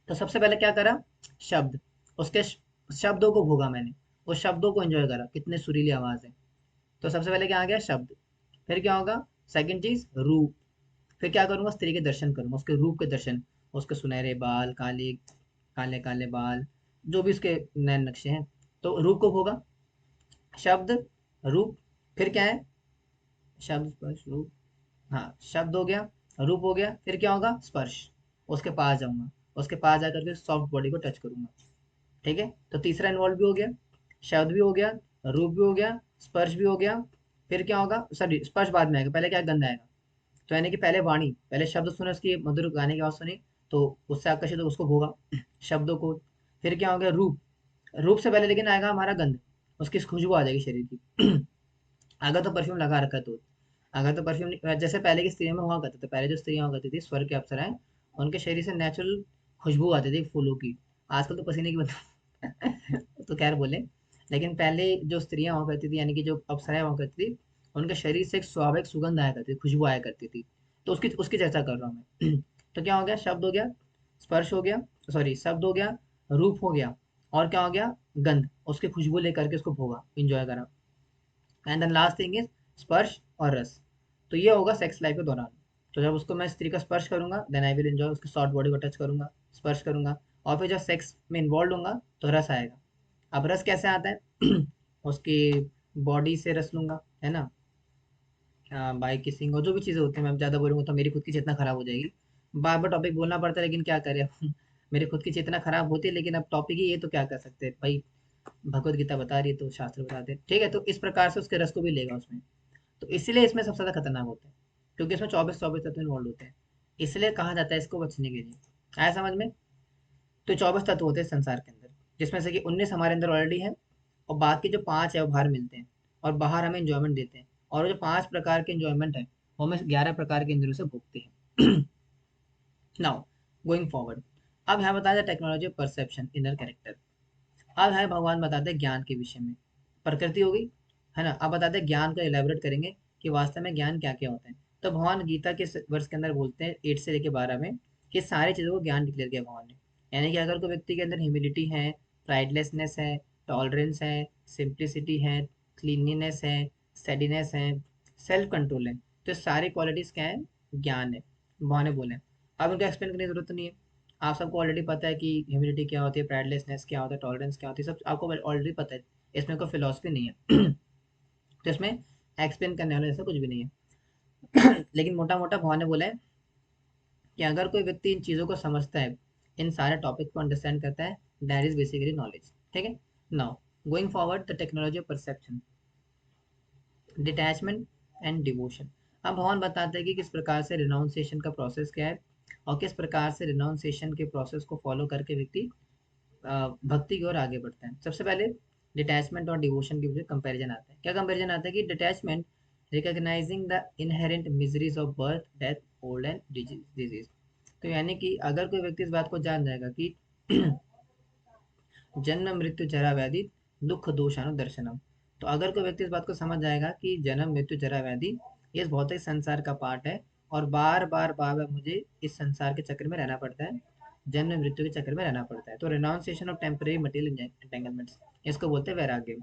A: तो सबसे पहले क्या करा? शब्द, उसके शब्दों को भोगा मैंने, उस शब्दों को एंजॉय करा, कितने सुरीली आवाज है। तो सबसे पहले क्या आ गया? शब्द। फिर क्या होगा? सेकंड चीज रूप। फिर क्या करूंगा? स्त्री के दर्शन करूंगा, उसके रूप के दर्शन, उसके सुनहरे बाल, काले काले काले बाल, जो भी उसके नैन नक्शे हैं, तो रूप को भोगा। शब्द, रूप, फिर क्या है? शब्द स्पर्श रूप, हाँ शब्द हो गया, रूप हो गया, फिर क्या होगा? स्पर्श, उसके पास जाऊंगा, उसके पास जाकर के सॉफ्ट बॉडी को टच करूंगा, ठीक है? तो तीसरा इन्वॉल्व भी हो गया, शब्द भी हो गया, रूप भी हो गया, स्पर्श भी हो गया। फिर क्या होगा? सॉरी स्पर्श बाद में आएगा, पहले क्या? गंध आएगा। तो यानी कि पहले वाणी, पहले शब्द सुने, उसकी मधुर गाने की आवाज सुनी, तो उससे आकर्षित हो उसको भोगा, शब्दों को। फिर क्या हो गया? रूप। रूप से पहले लेकिन आएगा हमारा गंध, उसकी खुशबू आ जाएगी शरीर की। अगर तो परफ्यूम लगा रखा है तो, अगर तो परफ्यूम जैसे पहले की स्त्रियों में हुआ करता था, पहले जो स्त्रियां हुआ करती थी स्वर्ग की अप्सराएं, उनके शरीर से नेचुरल खुशबू आती थी फूलों की। आजकल तो पसीने की बदबू तो खैर बोले, लेकिन पहले जो स्त्रियां हुआ करती थी, यानी कि जो अप्सराएं हुआ करती थी, उनके शरीर से एक स्वाभाविक सुगंध आया करती थी, खुशबू आया करती थी। तो उसकी उसकी चर्चा कर रहा हूँ मैं। तो क्या हो गया? शब्द हो गया, स्पर्श हो गया, सॉरी शब्द हो गया, रूप हो गया, और क्या हो गया? गंध, उसकी खुशबू लेकर के उसको भोगा, इंजॉय करा। And then last thing is स्पर्श और रस। तो ये होगा सेक्स लाइफ के दौरान। तो जब उसको मैं स्त्री का स्पर्श करूंगा, देन आई विल एंजॉय, उसकी सॉफ्ट बॉडी को टच करूंगा, स्पर्श करूंगा, और फिर जब सेक्स में इन्वॉल्व होऊंगा तो रस आएगा। अब रस कैसे आता है? उसकी बॉडी से रस लूंगा, है ना, बाई किसिंग, और जो भी चीज़ें होती हैं, मैं ज़्यादा बोलूंगा तो मेरी खुद की चेतना खराब हो जाएगी। बार बार टॉपिक बोलना पड़ता है, लेकिन क्या करें अब। मेरी खुद की चेतना खराब होती है, लेकिन अब टॉपिक ही ये, तो क्या कर सकते हैं भाई, भगवत गीता बता रही है तो शास्त्र बताते हैं, ठीक है? तो इस प्रकार से उसके रस को भी लेगा उसमें। तो इसलिए इसमें सबसे ज़्यादा खतरनाक होता है, क्योंकि इसमें 24 तत्व इन्वॉल्व होते हैं। इसलिए कहा जाता है इसको बचने के लिए। आया समझ में? तो 24 तत्व होते हैं संसार के अंदर, जिसमें से कि 19 हमारे अंदर ऑलरेडी है, और बाकी जो 5 है वो बाहर मिलते हैं, और बाहर हमें इंजॉयमेंट देते हैं। और वो जो 5 प्रकार के इंजॉयमेंट है, वो हमें 11 प्रकार के इंद्रियों से भोगते हैं। नाउ गोइंग फॉरवर्ड, अब यहाँ बताया जाए technology of perception inner character. अब है भगवान बताते हैं ज्ञान के विषय में। प्रकृति हो गई, है ना, अब बताते हैं ज्ञान का इलेबोरेट करेंगे कि वास्तव में ज्ञान क्या क्या होता है। तो भगवान गीता के वर्ष के अंदर बोलते हैं 8 से लेके 12 में, कि सारी चीज़ों को ज्ञान डिक्लेयर किया भगवान ने। यानी कि अगर कोई व्यक्ति के अंदर ह्यूमिलिटी है, प्राइडलेसनेस है, टॉलरेंस है, सिंप्लिसिटी है, क्लीनलीनेस है, स्टेडीनेस है, सेल्फ कंट्रोल है, तो ये सारी क्वालिटीज़ क्या है? ज्ञान है, भगवान ने बोले। अब उनको एक्सप्लेन करने की जरूरत नहीं है, आप सबको ऑलरेडी पता है कि ह्यूमिलिटी क्या होती है, प्राइडलेसनेस क्या होता है, टॉलरेंस क्या होती है, सब आपको ऑलरेडी पता है। इसमें कोई फिलोसफी नहीं है। तो इसमें एक्सप्लेन करने वाला ऐसा कुछ भी नहीं है। लेकिन मोटा मोटा भगवान ने बोला है कि अगर कोई व्यक्ति इन चीज़ों को समझता है, इन सारे टॉपिक को अंडरस्टैंड करता है, दैट इज बेसिकली नॉलेज, ठीक है? Now going forward the technology of perception, detachment and devotion. अब भगवान बताते हैं कि किस प्रकार से रिनाउंसिएशन का प्रोसेस क्या है और किस प्रकार से रिनाउंसिएशन के प्रोसेस को फॉलो करके व्यक्ति भक्ति की ओर आगे बढ़ते हैं। सबसे पहले डिटैचमेंट और डिवोशन के बीच कंपैरिजन आता है। क्या कंपैरिजन आता है कि detachment recognising the inherent miseries of birth death old and disease. तो यानी कि अगर कोई व्यक्ति इस बात को जान जाएगा कि जन्म मृत्यु जरा व्याधि दुख दोषानु दर्शनम, तो अगर कोई व्यक्ति इस बात को समझ जाएगा कि जन्म मृत्यु जरा व्याधि ये इस भौतिक संसार का पार्ट है और बार बार बार बार मुझे इस संसार के चक्र में रहना पड़ता है, जन्म मृत्यु के चक्र में रहना पड़ता है, तो रिनाउंसिएशन ऑफ टेम्परेरी मटेरियल एंटेंगलमेंट्स, इसको बोलते हैं वैराग्य।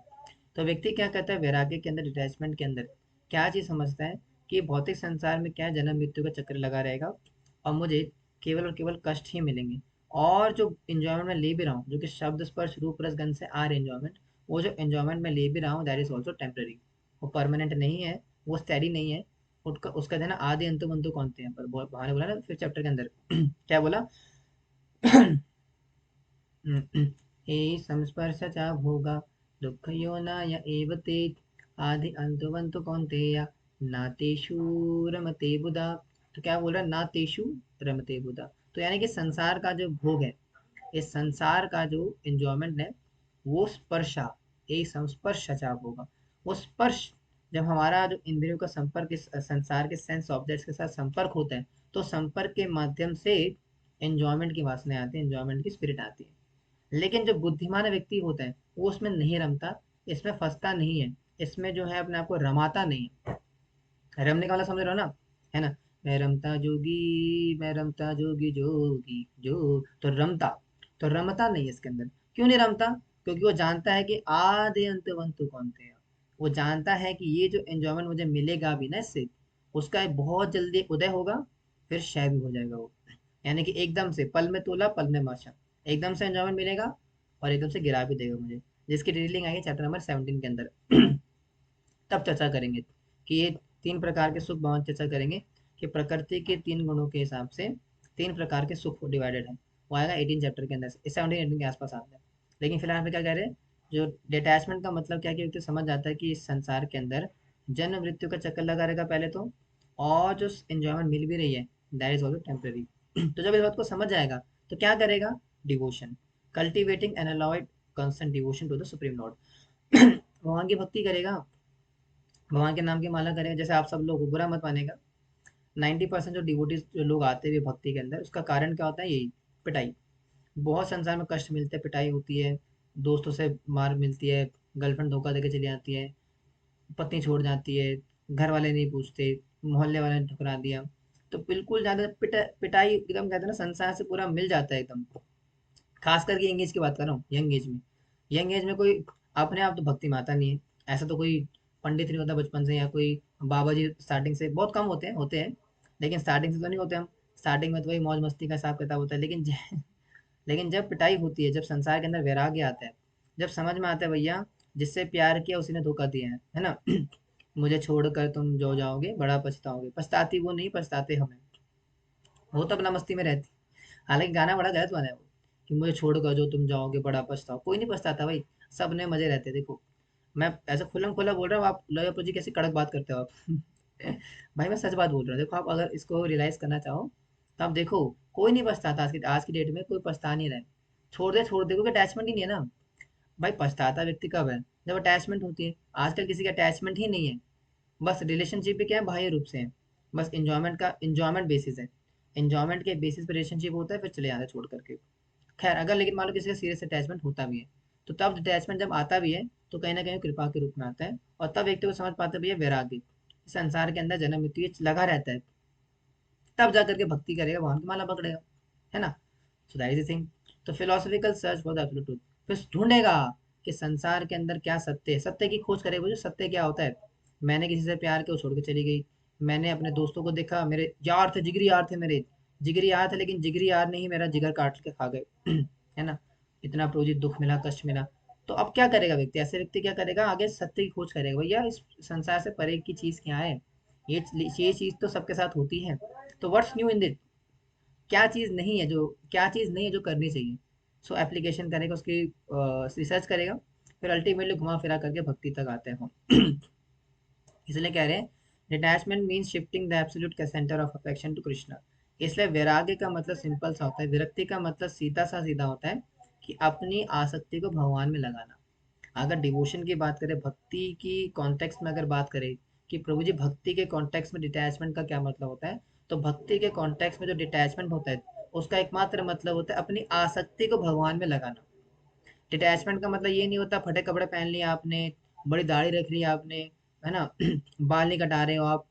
A: तो व्यक्ति क्या कहता है, वैराग्य के अंदर डिटैचमेंट के अंदर क्या चीज समझता है कि भौतिक संसार में क्या जन्म मृत्यु का चक्र लगा रहेगा और मुझे केवल और केवल कष्ट ही मिलेंगे, और जो इंजॉयमेंट मैं ले भी रहा हूँ जो कि शब्द स्पर्श रूप रस गंध से आ रहे इंजॉयमेंट, वो जो इंजॉयमेंट मैं ले भी रहा हूँ दैट इज ऑल्सो टेम्पररी, वो परमानेंट नहीं है, वो स्टेडी नहीं है। उसका उसका देना आदि अंतु बंतु कौनते हैं, पर बाहर बोला ना फिर चैप्टर के अंदर क्या बोला हे संस्पर्शचा भोगा दुःखयो न य एव ते आदि अंतवन्तु कौन्तेय नातेषु रमते बुधा। तो क्या बोल रहा है, नातेषु रमते बुधा। तो यानी कि संसार का जो भोग है, इस संसार का जो एंजॉयमेंट है, वो स्पर्शा, एक संस्पर्शचा भोगा, वो स्पर्श जब हमारा जो इंद्रियों का संपर्क इस संसार के सेंस ऑब्जेक्ट्स के साथ संपर्क होता है, तो संपर्क के माध्यम से एंजॉयमेंट की वासना आती है, एंजॉयमेंट की स्पिरिट आती है। लेकिन जो बुद्धिमान व्यक्ति होता है वो उसमें नहीं रमता, इसमें फंसता नहीं है, इसमें जो है अपने आप को रमाता नहीं है। रमने का वाला समझ रहे हो ना, है ना, मैं रमता जोगी जोगी जो, तो रमता, तो रमता नहीं है इसके अंदर। क्यों नहीं रमता, क्योंकि वो जानता है कि आधे अंत वंतु कौन थे, वो जानता है कि ये जो एंजॉयमेंट मुझे मिलेगा भी ना इससे, उसका बहुत जल्दी उदय होगा, फिर क्षय भी हो जाएगा वो। यानी कि एकदम से पल में तोला पल में माशा, एकदम से एंजॉयमेंट मिलेगा और एकदम से गिरा भी देगा मुझे, जिसकी डिटेलिंग आएगी चैप्टर नंबर 17 के अंदर तब चर्चा करेंगे कि ये तीन प्रकार के सुख भगवान चर्चा करेंगे कि प्रकृति के तीन गुणों के हिसाब से तीन प्रकार के सुख डिवाइडेड है, वो आएगा 18 चैप्टर के अंदर, 17-18 के आसपास आता है। लेकिन फिलहाल पे क्या कह रहे हैं, जो डिटैचमेंट का मतलब क्या कि व्यक्ति समझ जाता है कि इस संसार के अंदर जन्म मृत्यु का चक्कर लगा रहेगा पहले तो, और जो इंजॉयमेंट मिल भी रही है दैट इज ऑल्सो टेम्पररी। तो जब इस बात को समझ जाएगा तो क्या करेगा, devotion, cultivating an unalloyed constant devotion to the supreme lord भगवान की भक्ति करेगा, भगवान के नाम की माला करेगा। जैसे आप सब लोग बुरा मत मानेगा, 90% जो डिवोटीज जो लोग आते हुए भक्ति के अंदर, उसका कारण क्या होता है, यही पिटाई। बहुत संसार में कष्ट मिलते हैं, पिटाई होती है, दोस्तों से मार मिलती है, गर्लफ्रेंड धोखा देके चली जाती है, पत्नी छोड़ जाती है, घर वाले नहीं पूछते, मोहल्ले वाले ने ठुकरा दिया, तो बिल्कुल ज्यादा पिटाई एकदम कहते हैं ना, संसार से पूरा मिल जाता है एकदम। खास करके यंग एज की बात कर रहा हूँ, यंग एज में, यंग एज में कोई अपने आप तो भक्ति में आता नहीं है, ऐसा तो कोई पंडित नहीं होता बचपन से, या कोई बाबा जी स्टार्टिंग से, बहुत कम होते हैं, लेकिन स्टार्टिंग से तो नहीं होते हम। स्टार्टिंग में तो वही मौज मस्ती का हिसाब किताब होता है, लेकिन लेकिन जब पिटाई होती है, जब संसार के अंदर वैराग्य आता है, जब समझ में आता है भैया जिससे प्यार किया उसी ने धोखा दिया है ना मुझे छोड़कर तुम जो जाओगे बड़ा पछताओगे, पछताती वो नहीं, पछताते हमें, वो तो अपना मस्ती में रहती। हालांकि गाना बड़ा गलत बना है वो, कि मुझे छोड़कर जो तुम जाओगे बड़ा पछताओ, कोई नहीं पछताता भाई, सब ने मजे रहते हैं। देखो मैं ऐसा खुल्लम खुला बोल रहा हूँ, आप लॉयर जी कैसी कड़क बात करते हो आप भाई मैं सच बात बोल रहा हूँ। देखो आप अगर इसको रियलाइज करना चाहो तो आप देखो, कोई नहीं पछताता, आज की डेट में कोई पछता नहीं रहा है। छोड़ दे क्योंकि अटैचमेंट ही नहीं है ना। भाई पछताता व्यक्ति कब है, जब अटैचमेंट होती है। आजकल किसी का अटैचमेंट ही नहीं है, बस रिलेशनशिप भी क्या है, बाह्य रूप से है, बस इंजॉयमेंट का इंजॉयमेंट बेसिस है, इंजॉयमेंट के बेसिस पे रिलेशनशिप होता है, फिर चले जाते हैं छोड़ करके। खैर अगर लेकिन मान लो किसी का सीरियस अटैचमेंट होता भी है, तो तब अटैचमेंट जब आता भी है तो कहीं ना कहीं कृपा के रूप में आता है, और तब व्यक्ति को समझ पाता है भैया वैराग्य, संसार के अंदर जन्म मृत्यु ये लगा रहता है, तब जा करके भक्ति करेगा, भगवान की माला पकड़ेगा, है ना। So that is the thing. तो philosophical search for the absolute truth, फिर ढूंढेगा कि संसार के अंदर क्या सत्य है, सत्य की खोज करेगा। वो जो सत्य क्या होता है, मैंने किसी से प्यार किया वो छोड़ के चली गई, मैंने अपने दोस्तों को देखा, मेरे यार थे, जिगरी यार थे मेरे, जिगरी यार थे, लेकिन जिगरी यार ने ही मेरा जिगर काट के खा गए है ना, इतना प्रोजित दुख मिला, कष्ट मिला। तो अब क्या करेगा व्यक्ति, ऐसे व्यक्ति क्या करेगा, आगे सत्य की खोज करेगा, भैया इस संसार से परे की चीज क्या है, ये चीज तो सबके साथ होती है, तो व्हाट्स न्यू इन दिस, क्या चीज़ नहीं है जो करनी चाहिए। सो एप्लीकेशन करेगा, उसकी रिसर्च करेगा, फिर अल्टीमेटली घुमा फिरा करके भक्ति तक आते हैं हम। इसलिए कह रहे हैं detachment means shifting the absolute centre of affection to Krishna. इसलिए वैराग्य का मतलब सिंपल सा होता है, विरक्ति का मतलब सीधा होता है कि अपनी आसक्ति को भगवान में लगाना। अगर डिवोशन की बात करें, भक्ति की कॉन्टेक्स्ट में अगर बात करें कि प्रभु जी भक्ति के कॉन्टेक्स्ट में डिटैचमेंट का क्या मतलब होता है, तो भक्ति के कॉन्टेक्स्ट में जो डिटैचमेंट होता है उसका एकमात्र मतलब होता है अपनी आसक्ति को भगवान में लगाना। डिटैचमेंट का मतलब ये नहीं होता फटे कपड़े पहन लिए आपने, बड़ी दाढ़ी रख ली आपने, है ना, बाल नहीं कटा रहे हो आप,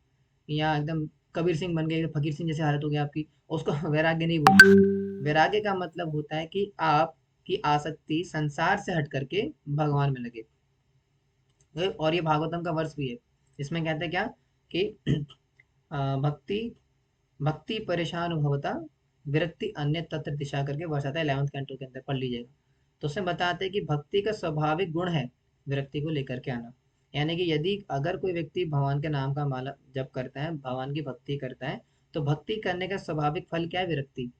A: या एकदम कबीर सिंह बन गए, फकीर सिंह जैसे हालत हो गई आपकी, उसको वैराग्य नहीं बोलते। वैराग्य का मतलब होता है कि आपकी आसक्ति संसार से हट करके भगवान में लगे। और ये भागवतम का वर्ष भी है, इसमें कहते हैं क्या कि भक्ति भक्ति परेशान भवता विरक्ति अन्य तत्र दिशा करके वर्ष आता है 11th कैंटो के अंदर, पढ़ लीजिएगा। तो उसमें बताते हैं कि भक्ति का स्वाभाविक गुण है विरक्ति को लेकर के आना। यानी कि यदि अगर कोई व्यक्ति भगवान के नाम का माला जप करता है, भगवान की भक्ति करता है, तो भक्ति करने का स्वाभाविक फल क्या है, विरक्ति।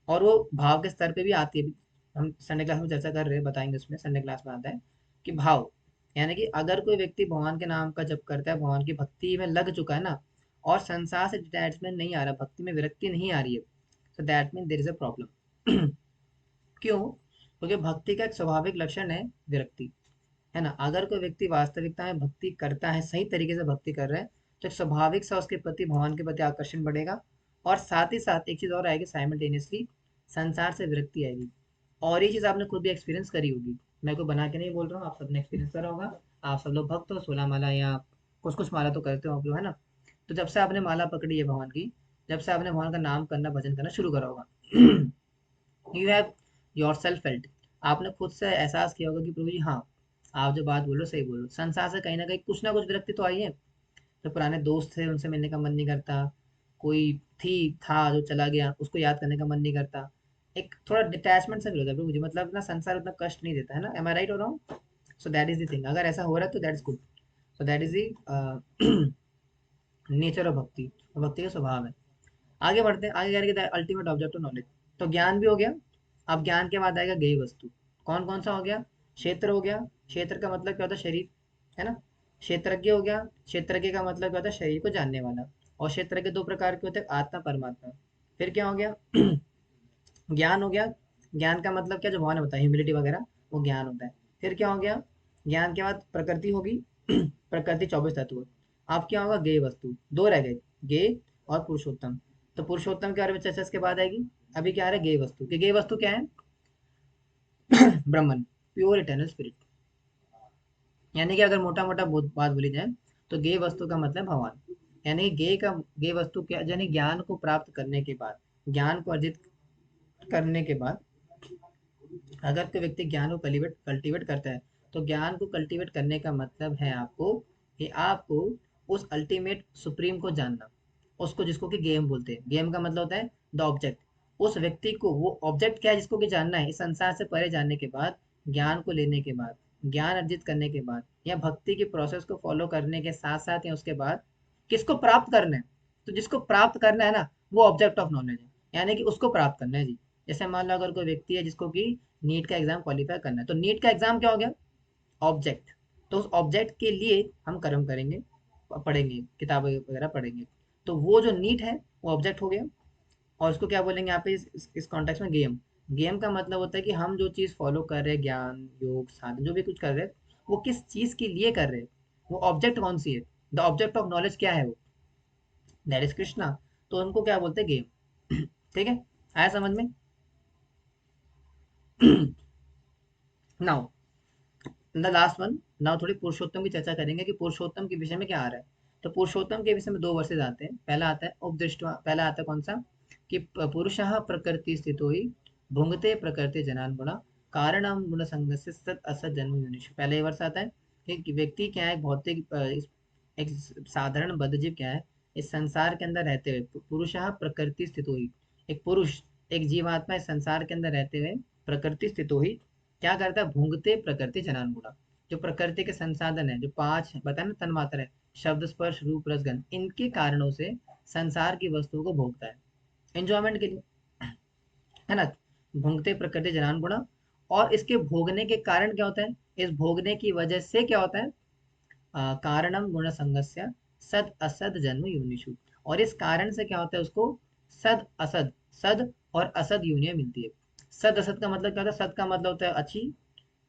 A: और वो भाव के स्तर पे भी आती है। हम संडे क्लास में चर्चा कर रहे हैं, बताएंगे उसमें, संडे क्लास में आता है कि भाव, यानी कि अगर कोई व्यक्ति भगवान के नाम का जप करता है, भगवान की भक्ति में लग चुका है ना, और संसार से डिटैचमेंट नहीं आ रहा, भक्ति में विरक्ति नहीं आ रही है, तो that mean there is a problem. क्यों? क्योंकि भक्ति का एक स्वाभाविक लक्षण है विरक्ति, है ना। अगर कोई व्यक्ति वास्तविकता में भक्ति करता है, सही तरीके से भक्ति कर रहा है, तो एक स्वाभाविक सा उसके प्रति, भगवान के प्रति आकर्षण बढ़ेगा। और साथ ही साथ एक चीज और आएगी साइमल्टेनियसली, संसार से विरक्ति आएगी। और ये चीज आपने खुद भी एक्सपीरियंस करी होगी, मैं कोई बना के नहीं बोल रहा हूँ, आप सबने एक्सपीरियंस करा होगा। आप सब लोग भक्त हो, 16 माला या कुछ कुछ माला तो करते हो आप लोग, है ना। तो जब से आपने माला पकड़ी है भगवान की, जब से आपने भगवान का नाम करना, भजन करना शुरू करा होगा, you have your self felt, आपने खुद से एहसास किया होगा कि प्रभु जी हाँ, आप जो बात बोलो सही बोलो, संसार से कहीं ना कुछ विरक्ति तो आई है। जो पुराने दोस्त थे उनसे मिलने का मन नहीं करता, कोई था जो चला गया उसको याद करने का मन नहीं करता, एक थोड़ा डिटैचमेंट सा फील होता है प्रभु जी, मतलब ना संसार उतना कष्ट नहीं देता है ना, एम आई राइट और wrong? So that is the thing, अगर ऐसा हो रहा है तो that is good. So that is the nature of भक्ति, भक्ति का स्वभाव है। आगे बढ़ते हैं, आगे कह रहे हैं अल्टीमेट ऑब्जेक्ट ऑफ नॉलेज। तो ज्ञान भी हो गया, अब ज्ञान के बाद आएगा गेय वस्तु। कौन कौन सा हो गया? क्षेत्र हो गया, क्षेत्र का मतलब क्या होता है, शरीर, है ना। क्षेत्रज्ञ हो गया, क्षेत्रज्ञ का मतलब क्या होता है, शरीर को जानने वाला। और क्षेत्रज्ञ दो प्रकार के होते हैं, आत्मा परमात्मा। फिर क्या हो गया? ज्ञान हो गया, ज्ञान का मतलब क्या, जो भगवान ने बताया ह्यूमिलिटी वगैरह, वो ज्ञान होता है। फिर क्या हो गया? ज्ञान के बाद प्रकृति होगी, प्रकृति 24 तत्व। अब क्या होगा? गेय वस्तु, दो रह गए, गेय और पुरुषोत्तम। तो पुरुषोत्तम के बारे में चर्चा इसके बाद आएगी। अभी क्या आ रहा है? गेय वस्तु, कि गेय वस्तु क्या है? ब्रह्मन, प्योर इटर्नल स्पिरिट। यानी कि अगर मोटा मोटा बात बोली जाए, तो गेय वस्तु का मतलब भगवान। यानी गेय वस्तु क्या, यानी ज्ञान को प्राप्त करने के बाद, ज्ञान को अर्जित करने के बाद, अगर कोई व्यक्ति ज्ञान को कल्टीवेट करता है, तो ज्ञान को कल्टीवेट करने का मतलब है आपको कि आपको उस अल्टीमेट सुप्रीम को जानना, उसको, जिसको कि गेम बोलते हैं। गेम का मतलब होता है द ऑब्जेक्ट। उस व्यक्ति को, वो ऑब्जेक्ट क्या है जिसको कि जानना है, इस संसार से परे जानने के बाद, ज्ञान को लेने के बाद, ज्ञान अर्जित करने के बाद, या भक्ति की प्रोसेस को फॉलो करने के साथ साथ, या उसके बाद किसको प्राप्त करना है, तो जिसको प्राप्त करना है ना, वो ऑब्जेक्ट ऑफ नॉलेज है। यानी कि उसको प्राप्त करना है जी। जैसे मान लो अगर कोई व्यक्ति है जिसको कि नीट का एग्जाम क्वालिफाई करना है, तो नीट का एग्जाम क्या हो गया? ऑब्जेक्ट। तो उस ऑब्जेक्ट के लिए हम कर्म करेंगे, पढ़ेंगे, किताबें वगैरह पढ़ेंगे। तो वो जो नीट है वो ऑब्जेक्ट हो गया। और उसको क्या बोलेंगे यहाँ पे इस कॉन्टेक्स्ट में? गेम। गेम का मतलब होता है कि हम जो चीज़ फॉलो कर रहे हैं, ज्ञान योग साधन जो भी कुछ कर रहे हैं, वो किस चीज़ के लिए कर रहे हैं, वो ऑब्जेक्ट कौन सी है, द ऑब्जेक्ट ऑफ नॉलेज क्या है, वो दैट इज कृष्णा। तो उनको क्या बोलते हैं? गेम। ठीक है, आया समझ में? Now the last one, now थोड़ी पुरुषोत्तम की चर्चा करेंगे कि पुरुषोत्तम के विषय में क्या आ रहा है। तो पुरुषोत्तम के विषय में दो वर्सेज आते हैं। पहला आता है उपदृष्टवा, पहला आता है कौन सा, कि पुरुषः प्रकृति स्थितो ही भुंगते प्रकृति जनान गुणा कारणम गुण संग से सत असत जन्म योनिषु। पहले ये वर्ष आता है कि व्यक्ति क्या है, भौतिक एक साधारण बद्धजीव क्या है, इस संसार के अंदर रहते हुए, पुरुषः प्रकृति स्थितो ही, एक पुरुष, एक जीवात्मा इस संसार के अंदर रहते हुए, प्रकृति स्थितो ही क्या करता है, भूंगते प्रकृति जनान गुणा, जो प्रकृति के संसाधन है, जो पांच बताए ना तन्मात्र है, शब्द स्पर्श रूप रस गंध, इनके कारणों से संसार की वस्तुओं को भोगता है एंजॉयमेंट के लिए, है ना। भोंगते प्रकृति जनान गुणा। और इसके भोगने के कारण क्या होता है? इस भोगने की वजह से क्या होता है, कारणम गुण संगस्य सद असद जन्म योनिषु, और इस कारण से क्या होता है उसको सद असद, सद और असद यूनियन मिलती है। सद असद का मतलब क्या होता है, सद का मतलब होता है अच्छी,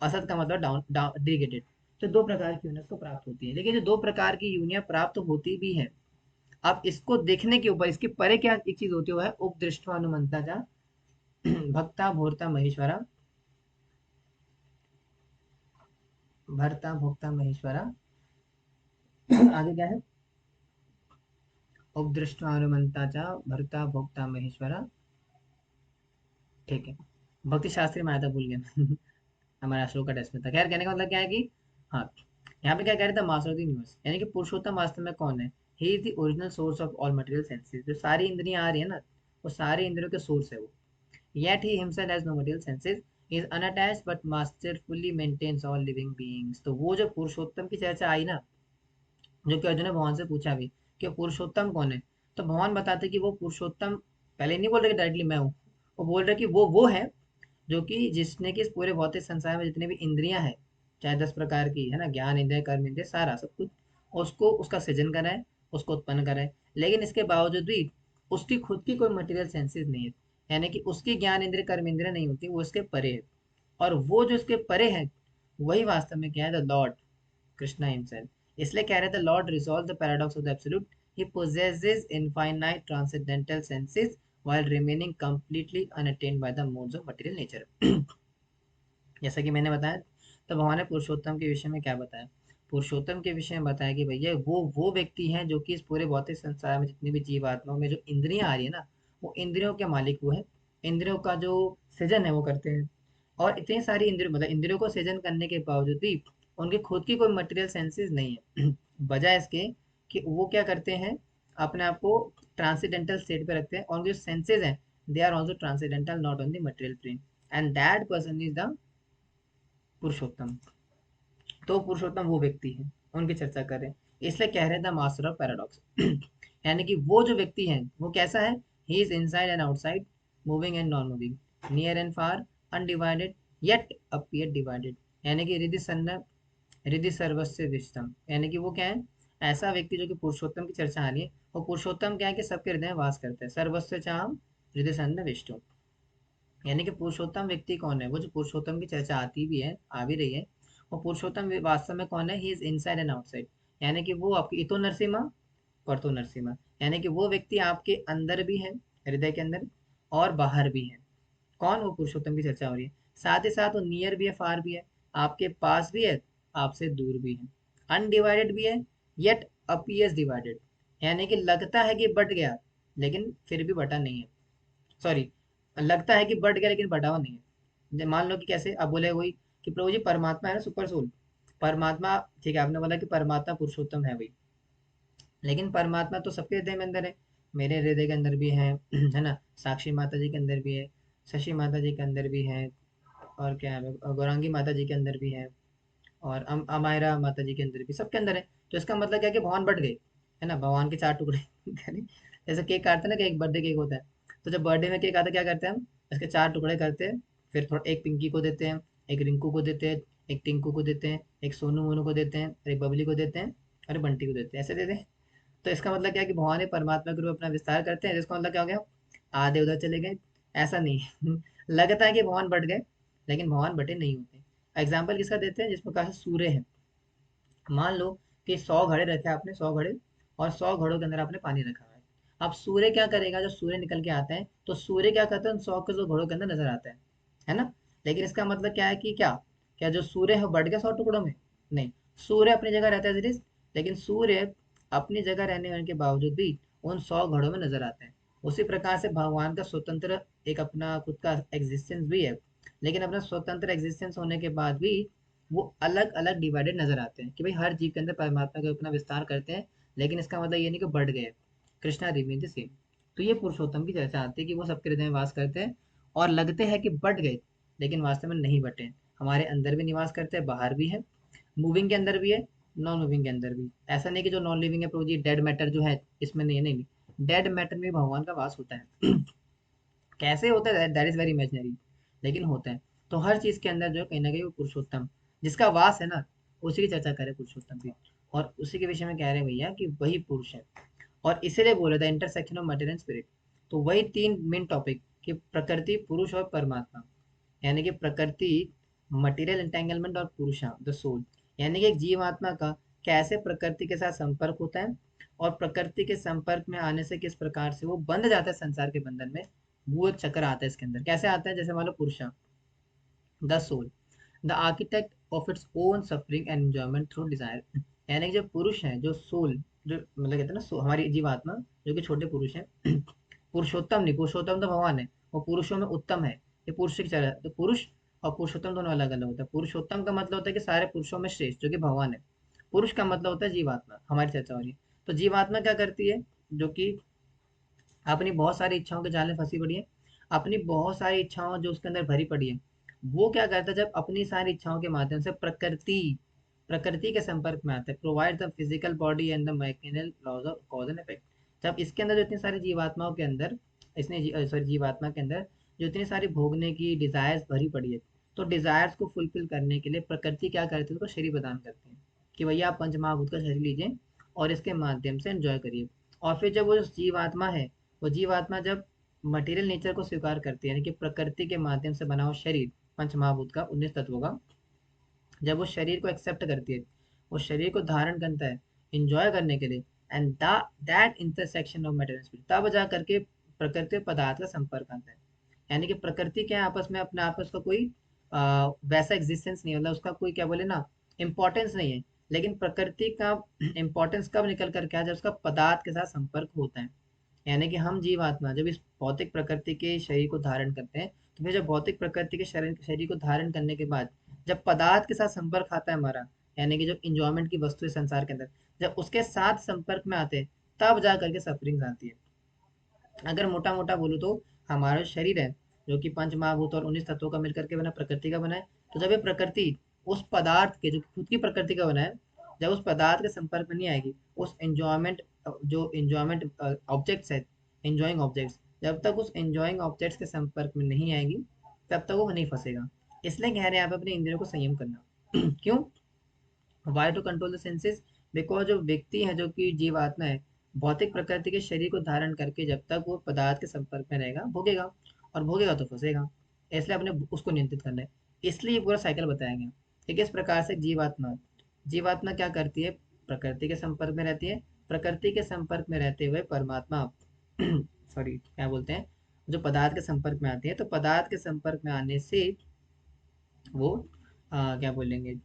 A: असद का मतलब डाउन डिग्रेडेड। तो दो प्रकार की यूनियन को प्राप्त होती है, लेकिन जो दो प्रकार की यूनियन प्राप्त होती भी है, अब इसको देखने के ऊपर इसके परे क्या एक चीज होती है, उपदृष्टवा अनुमंता जा भक्ता भोरता महेश्वरा, भरता भोक्ता महेश्वरा, आगे क्या है, उपदृष्टवा अनुमंता जा भरता भोक्ता महेश्वरा, ठीक है। भक्ति शास्त्री में आया था, भूल गया हमारा अशोक का टेस्ट में था। खैर कहने का मतलब क्या है कि हाँ, यहाँ पे क्या कह रहे थे, मास्टर ऑफ द यूनिवर्स, यानी कि पुरुषोत्तम वास्तव में कौन है, he is the original source of all material senses. जो सारी इंद्रियां आ रही है ना, वो सारे इंद्रियों के सोर्स है वो। Yet he himself has no material senses, he is unattached but masterfully maintains all living beings। तो वो जो पुरुषोत्तम की चर्चा आई ना, जो कि अर्जुन ने भगवान से पूछा भी कि पुरुषोत्तम कौन है, तो भगवान बताते कि वो पुरुषोत्तम, पहले नहीं बोल रहे कि डायरेक्टली मैं हूँ, वो बोल रहे कि वो है जो कि जिसने कि इस पूरे भौतिक संसार में जितने भी इंद्रियां हैं, चाहे 10 प्रकार की है ना, ज्ञान इंद्रिय कर्म इंद्रिय सारा सब कुछ, उसको उसका सृजन करा है, उसको उत्पन्न करा है। लेकिन इसके बावजूद भी उसकी खुद की कोई मटेरियल सेंसेस नहीं है, यानी कि उसकी ज्ञान इंद्रिय कर्म इंद्रिय नहीं होती, वो इसके परे है। और वो जो इसके परे है, वही वास्तव में क्या है, द लॉर्ड कृष्णा हिमसेल्फ। इसलिए कह रहे थे Lord resolve the paradox of the absolute, he possesses infinite transcendental senses while remaining completely unattained by the modes of material nature। जैसा कि मैंने बताया, तो भगवान ने पुरुषोत्तम के विषय में क्या बताया, पुरुषोत्तम के विषय में बताया कि भैया वो व्यक्ति हैं जो कि इस पूरे भौतिक संसार में जितनी भी जीवात्माओं में जो इंद्रियां आ रही है ना, वो इंद्रियों के मालिक वो है, इंद्रियों का जो सृजन है वो करते हैं। और इतनी सारी इंद्रियों, मतलब इंद्रियों को सृजन करने के बावजूद भी उनकी खुद की कोई मटेरियल सेंसेस नहीं है बजाय इसके कि वो क्या करते हैं, अपने आप को ट्रांसीडेंटल स्टेट पे रखते हैं, और उनके जो सेंसेस हैं they are also transcendental not on the material plane, and that person is the Purushottam. तो पुरुषोत्तम वो व्यक्ति है, उनकी चर्चा करें, इसलिए कह रहे थे मास्टर ऑफ पैराडॉक्स यानी कि वो जो व्यक्ति है वो कैसा है, he is inside and outside, moving and non moving, near and far, undivided yet appear divided, यानी कि रिधि सन्न रिधि सर्वस्व विष्टम, यानी कि वो क्या है, ऐसा व्यक्ति जो कि पुरुषोत्तम की चर्चा आ रही है, वो पुरुषोत्तम क्या है कि सबके हृदय में वास करता है, सर्वस्व चाहम हृदय सन्न विष्टु। यानी कि पुरुषोत्तम व्यक्ति कौन है, वो जो पुरुषोत्तम की चर्चा आती भी है, आ भी रही है, वो पुरुषोत्तम वास्तव में कौन है, he is inside and outside, यानी कि वो आपकी इतो नरसिम्हा परतो नरसिम्हा, यानी कि वो व्यक्ति आपके अंदर भी है, हृदय के अंदर, और बाहर भी है। कौन, वो पुरुषोत्तम की चर्चा हो रही है। साथ ही साथ वो नियर भी है, फार भी है, आपके पास भी है, आपसे दूर भी है, अनडिवाइडेड भी है, येट अपीयर्स डिवाइडेड, यानी कि लगता है कि बट गया लेकिन फिर भी बटा नहीं है, सॉरी, लगता है कि बढ़ गया लेकिन बढ़ा हुआ नहीं है। मान लो कि कैसे, अब बोले वही कि प्रभु जी परमात्मा है ना, सुपर सोल, परमात्मा, ठीक है आपने बोला कि परमात्मा पुरुषोत्तम है भाई, लेकिन परमात्मा तो सबके हृदय में अंदर है, मेरे हृदय के अंदर भी है है ना, साक्षी माता जी के अंदर भी है, शशि माता जी के अंदर भी है, और क्या है, गौरांगी माता जी के अंदर भी है, और अमायरा माता जी के अंदर भी, सबके अंदर है। तो इसका मतलब क्या है कि भगवान बढ़ गए, है ना, भगवान के 4 टुकड़े करें। जैसे केक काटते हैं ना, कि एक बर्थडे केक होता है, तो जब बर्थडे में केक आता है क्या करते हैं हम, इसके 4 टुकड़े करते हैं, फिर थोड़ा एक पिंकी को देते हैं, एक रिंकू को देते हैं, एक टिंकू को देते हैं, एक सोनू मोनू को देते हैं, और एक बबली को देते हैं, और एक बंटी को देते हैं, ऐसे देते हैं। तो इसका मतलब क्या है कि भगवान ने परमात्मा के रूप अपना विस्तार करते हैं, जिसका मतलब क्या हो गया, आधे उधर चले गए, ऐसा नहीं है लगता है कि भगवान बढ़ गए, लेकिन भगवान बटे नहीं होते। एग्जाम्पल किसका देते हैं, जिस प्रकार से सूर्य है, मान लो कि 100 घड़े रखे आपने, 100 घड़े, और 100 घड़ों के अंदर आपने पानी रखा हुआ है। अब सूर्य क्या करेगा, जब सूर्य निकल के आता है तो सूर्य क्या करता है, उन 100 के 100 घड़ों के अंदर नजर आता है ना। लेकिन इसका मतलब क्या है कि क्या, क्या जो सूर्य है वो बढ़ गया 100 टुकड़ों में, नहीं, सूर्य अपनी जगह रहता है जरिए, लेकिन सूर्य अपनी जगह रहने के बावजूद भी उन 100 घड़ों में नजर आता है। उसी प्रकार से भगवान का स्वतंत्र एक अपना खुद का एग्जिस्टेंस भी है, लेकिन अपना स्वतंत्र एग्जिस्टेंस होने के बाद भी वो अलग अलग डिवाइडेड नजर आते हैं, कि भाई हर जीव के अंदर परमात्मा का अपना विस्तार करते हैं, लेकिन इसका मतलब ये नहीं कि बढ़ गए, कृष्णा रिमेन द सेम। तो ये पुरुषोत्तम की चर्चा आती है कि वो सबके हृदय में वास करते हैं, और लगते हैं कि बढ़ गए, लेकिन वास्तव में नहीं बटे, हमारे अंदर भी निवास करते हैं, बाहर भी है, मूविंग के अंदर भी है, नॉन मूविंग के अंदर भी। ऐसा नहीं कि जो नॉन लिविंग है प्रभु जी डेड मैटर जो है इसमें नहीं है, नहीं, डेड मैटर में भी भगवान का वास होता है कैसे होता है, दैट इज वेरी इमेजिनरी, लेकिन होता है। तो हर चीज के अंदर जो है कहीं ना कहीं वो पुरुषोत्तम, जिसका वास है ना, उसी की चर्चा करे पुरुषोत्तम भी, और उसी के विषय में कह रहे हैं भैया कि वही पुरुष है। और इसीलिए बोले था intersection of matter and spirit. तो वही तीन मेन टॉपिक कि प्रकृति, पुरुष और परमात्मा, यानी कि प्रकृति, मटेरियल एंटेंगलमेंट, और पुरुषा द सोल, यानी कि एक जीवात्मा का कैसे प्रकृति के साथ संपर्क होता है, और प्रकृति के संपर्क में आने से किस प्रकार से वो बंध जाता है संसार के बंधन में। वो एक चक्र आता है इसके अंदर, कैसे आता है, जैसे मान लो Purusha the soul, the architect of its own suffering and enjoyment through desire, यानी कि जो पुरुष है, जो सोल, जो मतलब कहते हैं ना हमारी जीवात्मा, जो कि छोटे पुरुष है, पुरुषोत्तम नहीं, पुरुषोत्तम तो भगवान है, वो पुरुषों में उत्तम है, ये पुरुष की तरह, तो पुरुष और पुरुषोत्तम दोनों अलग अलग होता है। पुरुषोत्तम का मतलब होता है कि सारे पुरुषों में श्रेष्ठ, जो कि भगवान है। पुरुष का मतलब होता है जीवात्मा, हमारी चर्चा हो रही है। तो जीवात्मा क्या करती है, जो कि अपनी बहुत सारी इच्छाओं के जाल में फंसी पड़ी है, अपनी बहुत सारी इच्छाओं जो उसके अंदर भरी पड़ी है, वो क्या करता है, जब अपनी सारी इच्छाओं के माध्यम से प्रकृति प्रकृति के संपर्क में आता है, provide the physical body and the mechanical laws of cause and effect. जब इसके अंदर जो इतनी सारी जीवात्माओं के अंदर, इसने सॉरी जीवात्मा के अंदर जो इतनी सारी भोगने की डिजायर्स भरी पड़ी है, तो डिजायर्स को फुलफिल करने के लिए प्रकृति क्या करती है, उसको शरीर प्रदान करती है कि भैया आप पंचमहाभूत का शरीर लीजिए और इसके माध्यम से एंजॉय करिए। और फिर जब वो जीवात्मा है, वो जीवात्मा जब मटेरियल नेचर को स्वीकार करती है, यानी कि प्रकृति के माध्यम से बना हुआ शरीर, पंच महाभूत का, 19 तत्वों का, जब वो शरीर को एक्सेप्ट करती है, वो शरीर को धारण करता है इंजॉय करने के लिए, and that intersection of matter and spirit, तब जा करके प्रकृति और पदार्थ का संपर्क आता है। यानी कि प्रकृति क्या है, आपस में अपने आपस का कोई वैसा एग्जिस्टेंस नहीं, मतलब उसका कोई क्या बोले ना इम्पोर्टेंस नहीं है, लेकिन प्रकृति का इम्पोर्टेंस कब निकल कर के आ, जब उसका पदार्थ के साथ संपर्क होता है। यानी कि हम जीवात्मा जब इस भौतिक प्रकृति के शरीर को धारण करते हैं, तो फिर जब भौतिक प्रकृति के शरीर को धारण करने के बाद जब पदार्थ के साथ संपर्क आता है हमारा, यानी कि जो इंजॉयमेंट की वस्तु है संसार के अंदर, जब उसके साथ संपर्क में आते हैं, तब जा करके सफरिंग आती है। अगर मोटा मोटा बोलूँ तो हमारा शरीर है, जो कि पंच महाभूत और 19 तत्वों का मिलकर के बना, प्रकृति का बना है। तो जब ये प्रकृति उस पदार्थ के, जो कि खुद की प्रकृति का बना है, जब उस पदार्थ के संपर्क में नहीं आएगी, उस एंजॉयमेंट, जो एंजॉयमेंट ऑब्जेक्ट्स है, एंजॉइंग ऑब्जेक्ट्स, जब तक उस एंजॉइंग ऑब्जेक्ट्स के संपर्क में नहीं आएगी, तब तक वो नहीं फंसेगा। इसलिए कह रहे हैं यहाँ पे अपने इंद्रियों को संयम करना। क्यों, why to control the senses, because जो व्यक्ति है, जो कि जीवात्मा है, भौतिक प्रकृति के शरीर को धारण करके जब तक वो पदार्थ के संपर्क में रहेगा, भोगेगा, और भोगेगा तो फंसेगा। इसलिए अपने उसको नियंत्रित करना है। इसलिए ये पूरा साइकिल बताया गया कि किस प्रकार से जीवात्मा जीवात्मा क्या करती है, प्रकृति के संपर्क में रहती है, प्रकृति के संपर्क में रहते हुए परमात्मा सॉरी क्या बोलते हैं, जो पदार्थ के संपर्क में आती है, तो पदार्थ के संपर्क में आने से वो क्या बोलेंगे,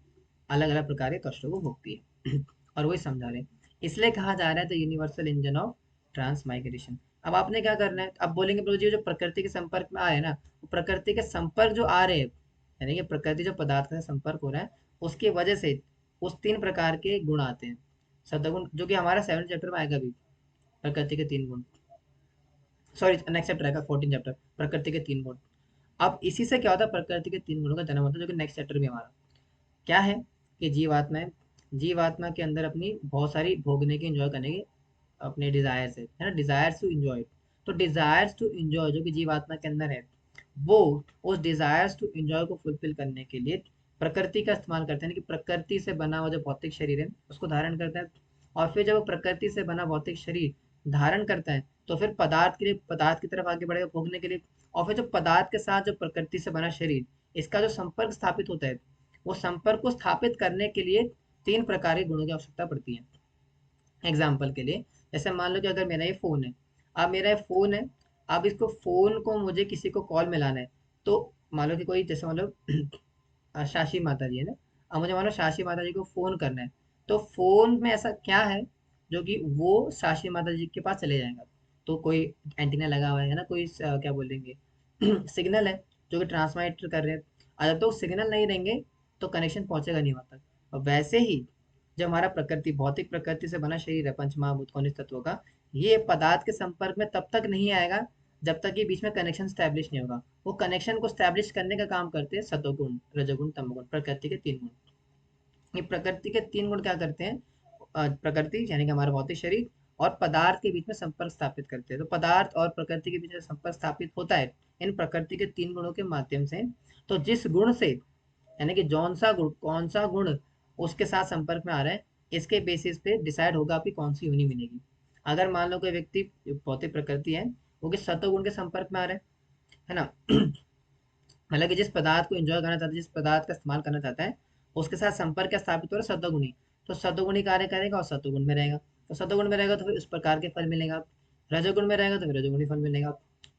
A: अलग अलग प्रकार के कष्टों को भोगती है। और वही समझा रहे हैं। इसलिए कहा जा रहा है the universal engine of transmigration. अब आपने क्या करना है, अब बोलेंगे प्रभु जी जो प्रकृति के संपर्क में आए ना, वो प्रकृति के संपर्क जो आ रहे हैं, यानी कि प्रकृति जो पदार्थ का संपर्क हो रहा है, उसकी वजह से उस तीन प्रकार के गुण आते हैं, सदगुण, जो कि हमारा 7 चैप्टर में आएगा भी, प्रकृति के तीन गुण, सॉरी नेक्स्ट चैप्टर आएगा 14 चैप्टर, प्रकृति के तीन गुण। अब इसी से क्या होता है, प्रकृति के तीन गुणों का जन्म होता है, जो कि नेक्स्ट चैप्टर भी हमारा क्या है, कि जीवात्मा के अंदर अपनी बहुत सारी भोगने की, एंजॉय करने की अपने डिजायर्स है ना, डिजायर्स टू एंजॉय। तो डिजायर्स टू एंजॉय जो कि जीवात्मा के अंदर है, वो उस डिजायर्स टू एंजॉय को फुलफिल करने के लिए प्रकृति का इस्तेमाल करते हैं, कि प्रकृति से बना हुआ जो भौतिक शरीर है उसको धारण करता है। और फिर जब वो प्रकृति से बना भौतिक शरीर धारण करता है, तो फिर पदार्थ के लिए, पदार्थ की तरफ आगे बढ़ेगा भोगने के लिए। और फिर जो पदार्थ के साथ जो प्रकृति से बना शरीर, इसका जो संपर्क स्थापित होता है, वो संपर्क को स्थापित करने के लिए तीन प्रकार के गुणों की आवश्यकता पड़ती है। एग्जाम्पल के लिए, जैसे मान लो कि अगर मेरा ये फ़ोन है, अब मेरा ये फ़ोन है, अब इसको फ़ोन को मुझे किसी को कॉल मिलाना है, तो मान लो कि कोई, जैसे मान लो शाशी माता जी है ना, अब मुझे मान लो शाशी माता जी को फ़ोन करना है, तो फ़ोन में ऐसा क्या है जो कि वो शाशी माता जी के पास चले जाएगा। तो कोई एंटीना लगा हुआ है ना, कोई क्या बोलेंगे सिग्नल है जो कि ट्रांसमिट कर रहे हैं। अगर तो सिग्नल नहीं रहेंगे तो कनेक्शन पहुंचेगा नहीं वहां तक। और वैसे ही जब हमारा प्रकृति, भौतिक प्रकृति से बना शरीर है, पंचमहाभूत खनिज तत्वों का, ये पदार्थ के संपर्क में तब तक नहीं आएगा जब तक ये बीच में कनेक्शन स्टैब्लिश नहीं होगा। वो कनेक्शन को स्टैब्लिश करने का काम करते हैं सतोगुण, रजोगुण, तमोगुण, प्रकृति के तीन गुण। ये प्रकृति के तीन गुण क्या करते हैं, प्रकृति यानी कि हमारा भौतिक शरीर और पदार्थ के बीच में संपर्क स्थापित करते हैं। तो पदार्थ और प्रकृति के बीच में संपर्क स्थापित होता है इन प्रकृति के तीन गुणों के माध्यम से। तो जिस गुण से यानी कि जौन सा गुण, कौन सा गुण उसके साथ संपर्क में आ रहा है, इसके बेसिस पे डिसाइड होगा आपकी कौन सी योनि मिलेगी। अगर मान लो कोई व्यक्ति भौतिक प्रकृति है, वो कि सत्वगुण के संपर्क में आ रहा है ना, मतलब कि जिस पदार्थ को एंजॉय करना चाहता है, जिस पदार्थ का इस्तेमाल करना चाहता है, उसके साथ संपर्क क्या स्थापित हो रहा है, सत्वगुणी। तो सत्वगुणी कार्य करेगा और सत्वगुण में रहेगा, तो सत्वगुण में रहेगा तो फिर उस प्रकार के फल मिलेगा, रजोगुण में रहेगा तो फिर रजोगुणी फल मिलेगा,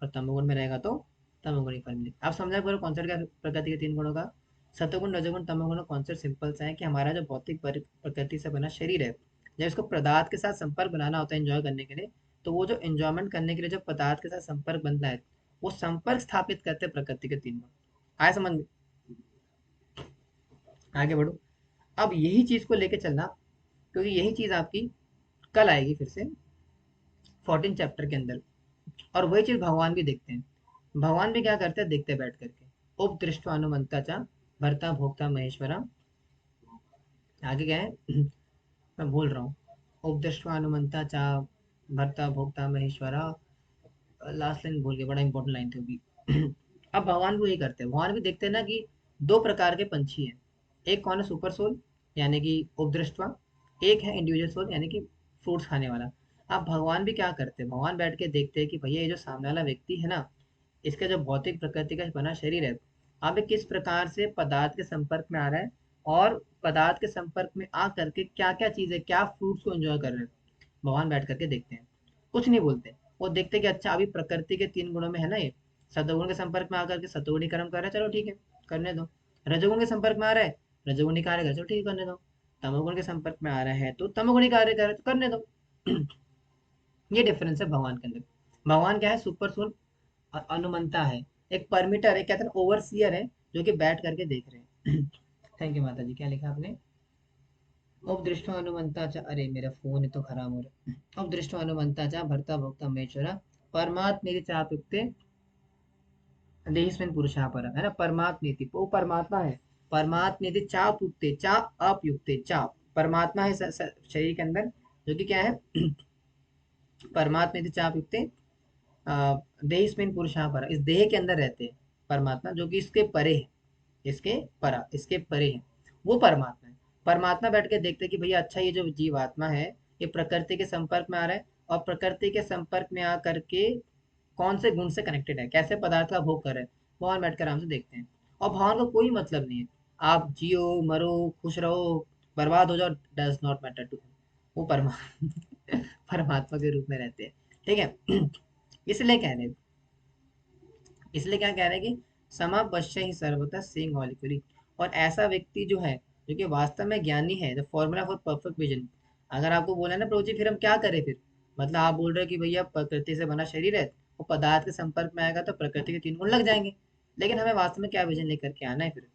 A: और तमोगुण में रहेगा तो तमोगुणी फल मिलेगा। आप समझा पूरा कॉन्सेप्ट क्या है प्रकृति के तीन गुणों का। सत्वगुण रजोगुण तमोगुण कॉन्सेप्ट सिंपल सा है कि हमारा जो भौतिक प्रकृति से बना शरीर है, जब इसको पदार्थ के साथ संपर्क बनाना होता है एंजॉय करने के लिए, तो वो जो एंजॉयमेंट करने के लिए जो पदार्थ के साथ संपर्क बनता है, वो संपर्क स्थापित करते हैं प्रकृति के तीन गुण। आया समझ में। आगे बढ़ो। अब यही चीज को लेके चलना, क्योंकि यही चीज आपकी कल आएगी फिर से 14 चैप्टर के अंदर। और वही चीज भगवान भी देखते हैं। भगवान भी क्या करते हैं, देखते हैं बैठ करके। उपदृष्टवा अनुमंता चा भर्ता भोक्ता महेश्वरा। आगे क्या है मैं भूल रहा हूँ। उपदृष्टवा अनुमंता चा भर्ता भोक्ता महेश्वरा, लास्ट लाइन भूल गया, बड़ा इंपॉर्टेंट लाइन थी वो भी। अब भगवान भी यही करते हैं, भगवान भी देखते हैं ना कि दो प्रकार के पंछी हैं। एक कौन है, सुपर सोल यानी कि उपदृष्टवा, एक है इंडिविजुअल सोल यानी कि फ्रूट्स खाने वाला। अब भगवान भी क्या करते हैं, भगवान बैठ के देखते हैं कि भैया ये जो सामने वाला व्यक्ति है ना, इसका जो भौतिक प्रकृति का बना शरीर है, अब ये किस प्रकार से पदार्थ के संपर्क में आ रहा है, और पदार्थ के संपर्क में आ करके क्या क्या चीजें, क्या फ्रूट्स को एंजॉय कर रहे हैं। भगवान बैठ करके देखते हैं, कुछ नहीं बोलते। वो देखते कि अच्छा अभी प्रकृति के तीन गुणों में है ना ये, सतोगुण के संपर्क में आकर के सतोगुणी कर्म कर रहा है, चलो ठीक है करने दो। रजोगुण के संपर्क में आ रहा है, रजोगुणी कार्य कर, चलो ठीक है करने दो। तमोगुण के संपर्क में आ रहा है तो तमोगुणी कार्य कर रहा है तो करने दो। ये डिफरेंस है भगवान के अंदर। भगवान क्या है, सुपर सोल अनुमंता है, एक परमिटर है, कहते हैं ओवरसियर है, जो कि बैठ करके देख रहे हैं। थैंक यू माता जी। क्या लिखा आपने, उपदृष्टो अनुमंता च, अरे मेरा फोन तो खराब हो रहा है। उपदृष्टो अनुमंता च भर्ता भोक्ता महेश्वरा परमात्मेति चाप्युक्ते देहिस्मिन् पुरुषः पर, है ना, परमात्मेति वो परमात्मा है। परमात्मेति चाप्युक्ते, चा अपयुक्ते, चा परमात्मा है शरीर के अंदर, जो कि क्या है परमात्मेति चाप्युक्ते देहिस्मिन् पुरुषः पर, इस देह के अंदर रहते हैं परमात्मा, जो कि इसके परे है, इसके परा, इसके परे है, वो परमात्मा है। परमात्मा बैठ के देखते कि भैया अच्छा ये जो जीवात्मा है, ये प्रकृति के संपर्क में आ रहा है, और प्रकृति के संपर्क में आ करके कौन से गुण से कनेक्टेड है, कैसे पदार्थ का भोग कर रहे हैं, भगवान बैठकर आराम से देखते हैं। और भगवान को कोई मतलब नहीं है आप जियो मरो खुश रहो बर्बाद हो जाओ, डज नॉट मैटर टू। वो परमात्मा के रूप में रहते हैं, ठीक है। इसलिए कह रहे हैं, इसलिए क्या कह रहे हैं कि समापश्य ही सर्वतः सेइंग ऑल इक्वली। और ऐसा व्यक्ति जो है, जो कि वास्तव में ज्ञानी है, the formula for perfect vision. अगर आपको बोला ना प्रभु जी फिर हम क्या करें फिर, मतलब आप बोल रहे हैं कि भैया प्रकृति से बना शरीर है, वो पदार्थ के संपर्क में आएगा तो प्रकृति के तीन गुण लग जाएंगे। लेकिन हमें वास्तव में क्या विजन लेकर के आना है फिर,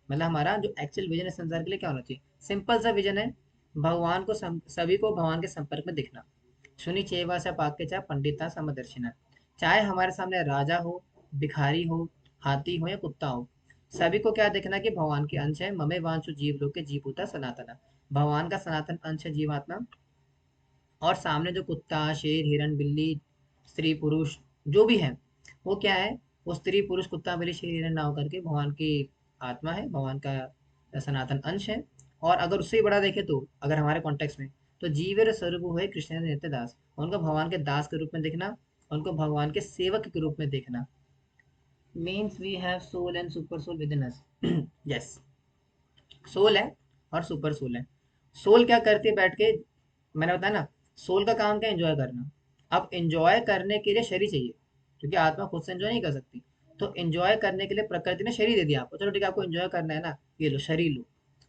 A: मतलब हमारा जो एक्चुअल विजन है संसार के लिए क्या होना चाहिए, सिंपल सा विजन है, भगवान को सभी को भगवान के संपर्क में दिखना। सुनी चेवा सा पाके चा पंडिता समदर्शिना। चाहे हमारे सामने राजा हो, भिखारी हो, हाथी हो या कुत्ता हो, सभी को क्या देखना कि भगवान के अंश है। ममे वांशु जीव लोग के जीवभूता सनातना, भगवान का सनातन अंश है जीवात्मा। और सामने जो कुत्ता शेर हिरण बिल्ली स्त्री पुरुष जो भी है, वो क्या है, वो स्त्री पुरुष कुत्ता बिल्ली शेर हिरण ना होकर के भगवान की आत्मा है, भगवान का सनातन अंश है। और अगर उससे ही बड़ा देखे तो, अगर हमारे कॉन्टेक्स्ट में, तो जीवेर स्वरूप है कृष्ण नित्य दास, उनको भगवान के दास के रूप में देखना, उनको भगवान के सेवक के रूप में देखना। Means we have soul and super soul within us. Yes, soul है और सुपर सोल है। सोल क्या करती है बैठ के, मैंने बताया ना, सोल का काम क्या, एंजॉय करना। अब एंजॉय करने के लिए शरीर चाहिए, क्योंकि आत्मा खुद से एंजॉय नहीं कर सकती। तो एंजॉय करने के लिए प्रकृति ने शरीर दे दिया आपको, चलो ठीक है आपको एंजॉय करना है ना, ये लो शरीर लो।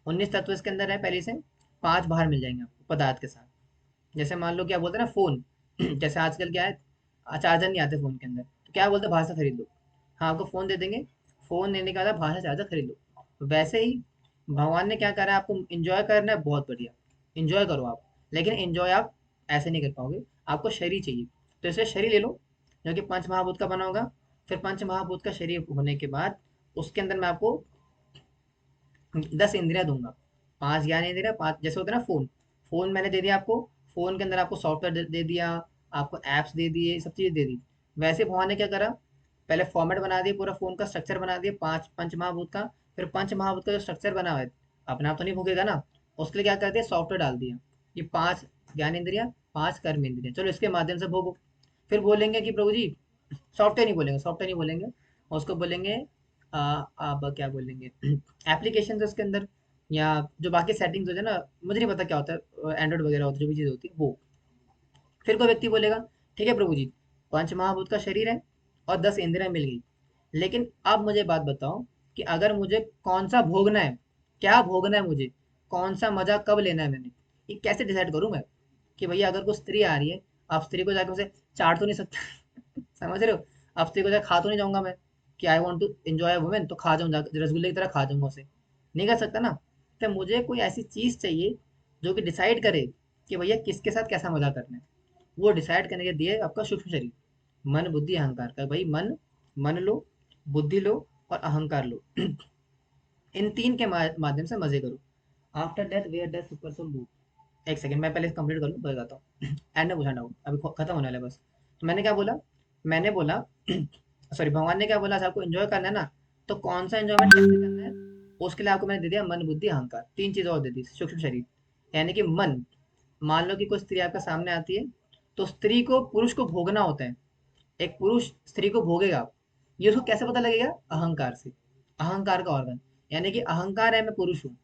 A: 19 तत्व इसके अंदर है पहले से, 5 बाहर मिल जाएंगे आपको पदार्थ के साथ। जैसे मान लो क्या बोलते हैं ना फोन, जैसे आजकल क्या है, चार्जर नहीं आते फोन के अंदर, तो क्या बोलते हैं बाहर से खरीद लो। हाँ आपको फोन दे देंगे, फोन देने के बाद बाहर से चार्जर खरीद लो। वैसे ही भगवान ने क्या करा है, आपको एंजॉय करना है, बहुत बढ़िया एंजॉय करो आप। लेकिन एंजॉय आप ऐसे नहीं कर पाओगे, आपको शरीर चाहिए। तो इसलिए शरीर ले लो, जो कि पंच महाभूत का बना होगा। फिर पंच महाभूत का शरीर होने के बाद उसके अंदर मैं आपको 10 इंद्रियां दूंगा, 5 ज्ञान इंद्रिया, 5 जैसे होता है ना फोन, फोन मैंने दे दिया आपको, फोन के अंदर आपको सॉफ्टवेयर दे दिया, आपको एप्स दे दिए, सब चीज़ें दे दी। वैसे भगवान ने क्या करा, पहले फॉर्मेट बना दिया, पूरा फोन का स्ट्रक्चर बना दिया 5 पंच महाभूत का। फिर पंच महाभूत का जो स्ट्रक्चर बना हुआ है, अपने आप तो नहीं भोगेगा ना, उसके लिए क्या कर दिया, सॉफ्टवेयर डाल दिया। ये 5 ज्ञान इंद्रिया, 5 कर्म इंद्रिया, चलो इसके माध्यम से भोगो। फिर बोलेंगे कि प्रभु जी, सॉफ्टवेयर नहीं बोलेंगे, सॉफ्टवेयर नहीं बोलेंगे, उसको बोलेंगे आप क्या बोलेंगे, एप्लीकेशन उसके अंदर, या जो बाकी सेटिंग्स होते हैं ना, मुझे नहीं पता क्या होता है, एंड्रॉइड वगैरह होता है, जो भी चीज़ होती है वो। फिर कोई व्यक्ति बोलेगा, ठीक है प्रभु जी, पंच महाभूत का शरीर है और 10 इंद्रियां मिल गई, लेकिन अब मुझे बात बताओ कि अगर मुझे कौन सा भोगना है, क्या भोगना है मुझे, कौन सा मजा कब लेना है मैंने, ये कैसे डिसाइड करूं मैं कि भैया अगर कोई स्त्री आ रही है, आप स्त्री को जाकर उसे चाट तो नहीं सकता समझ रहे हो, आप स्त्री को जाकर खा तो नहीं जाऊंगा मैं, कि I want to enjoy women, तो खा जाऊंगा रसगुल्ले की तरह खा जाऊंगा उसे, नहीं कर सकता ना। तो मुझे कोई ऐसी चीज चाहिए जो कि डिसाइड करे कि भैया किसके साथ कैसा मजा करना है। वो डिसाइड करने के लिए आपका सूक्ष्म शरीर, मन बुद्धि अहंकार का, भाई मन, मन लो, बुद्धि लो और अहंकार लो इन तीन के माध्यम से मजे करो। After death where death super soul move. एक सेकंड मैं पहले कंप्लीट कर लूँ, फिर बताता हूँ एंड में पूछा डाउट, अभी खत्म होने वाला है बस। तो मैंने क्या बोला, मैंने बोला सॉरी, भगवान ने क्या बोला, आपको एंजॉय करना है ना, तो कौन सा एंजॉयमेंट कैसे करना है, उसके लिए आपको मैंने दे दिया मन बुद्धि अहंकार, तीन चीजें और दे दी, सूक्ष्म शरीर। यानी कि मन, मान लो कि कोई स्त्री आपके सामने आती है, तो स्त्री को पुरुष को भोगना होता है, एक पुरुष स्त्री को भोगेगा, ये उसको कैसे पता लगेगा, अहंकार से, अहंकार का ऑर्गन, यानी कि अहंकार है मैं पुरुष हूँ,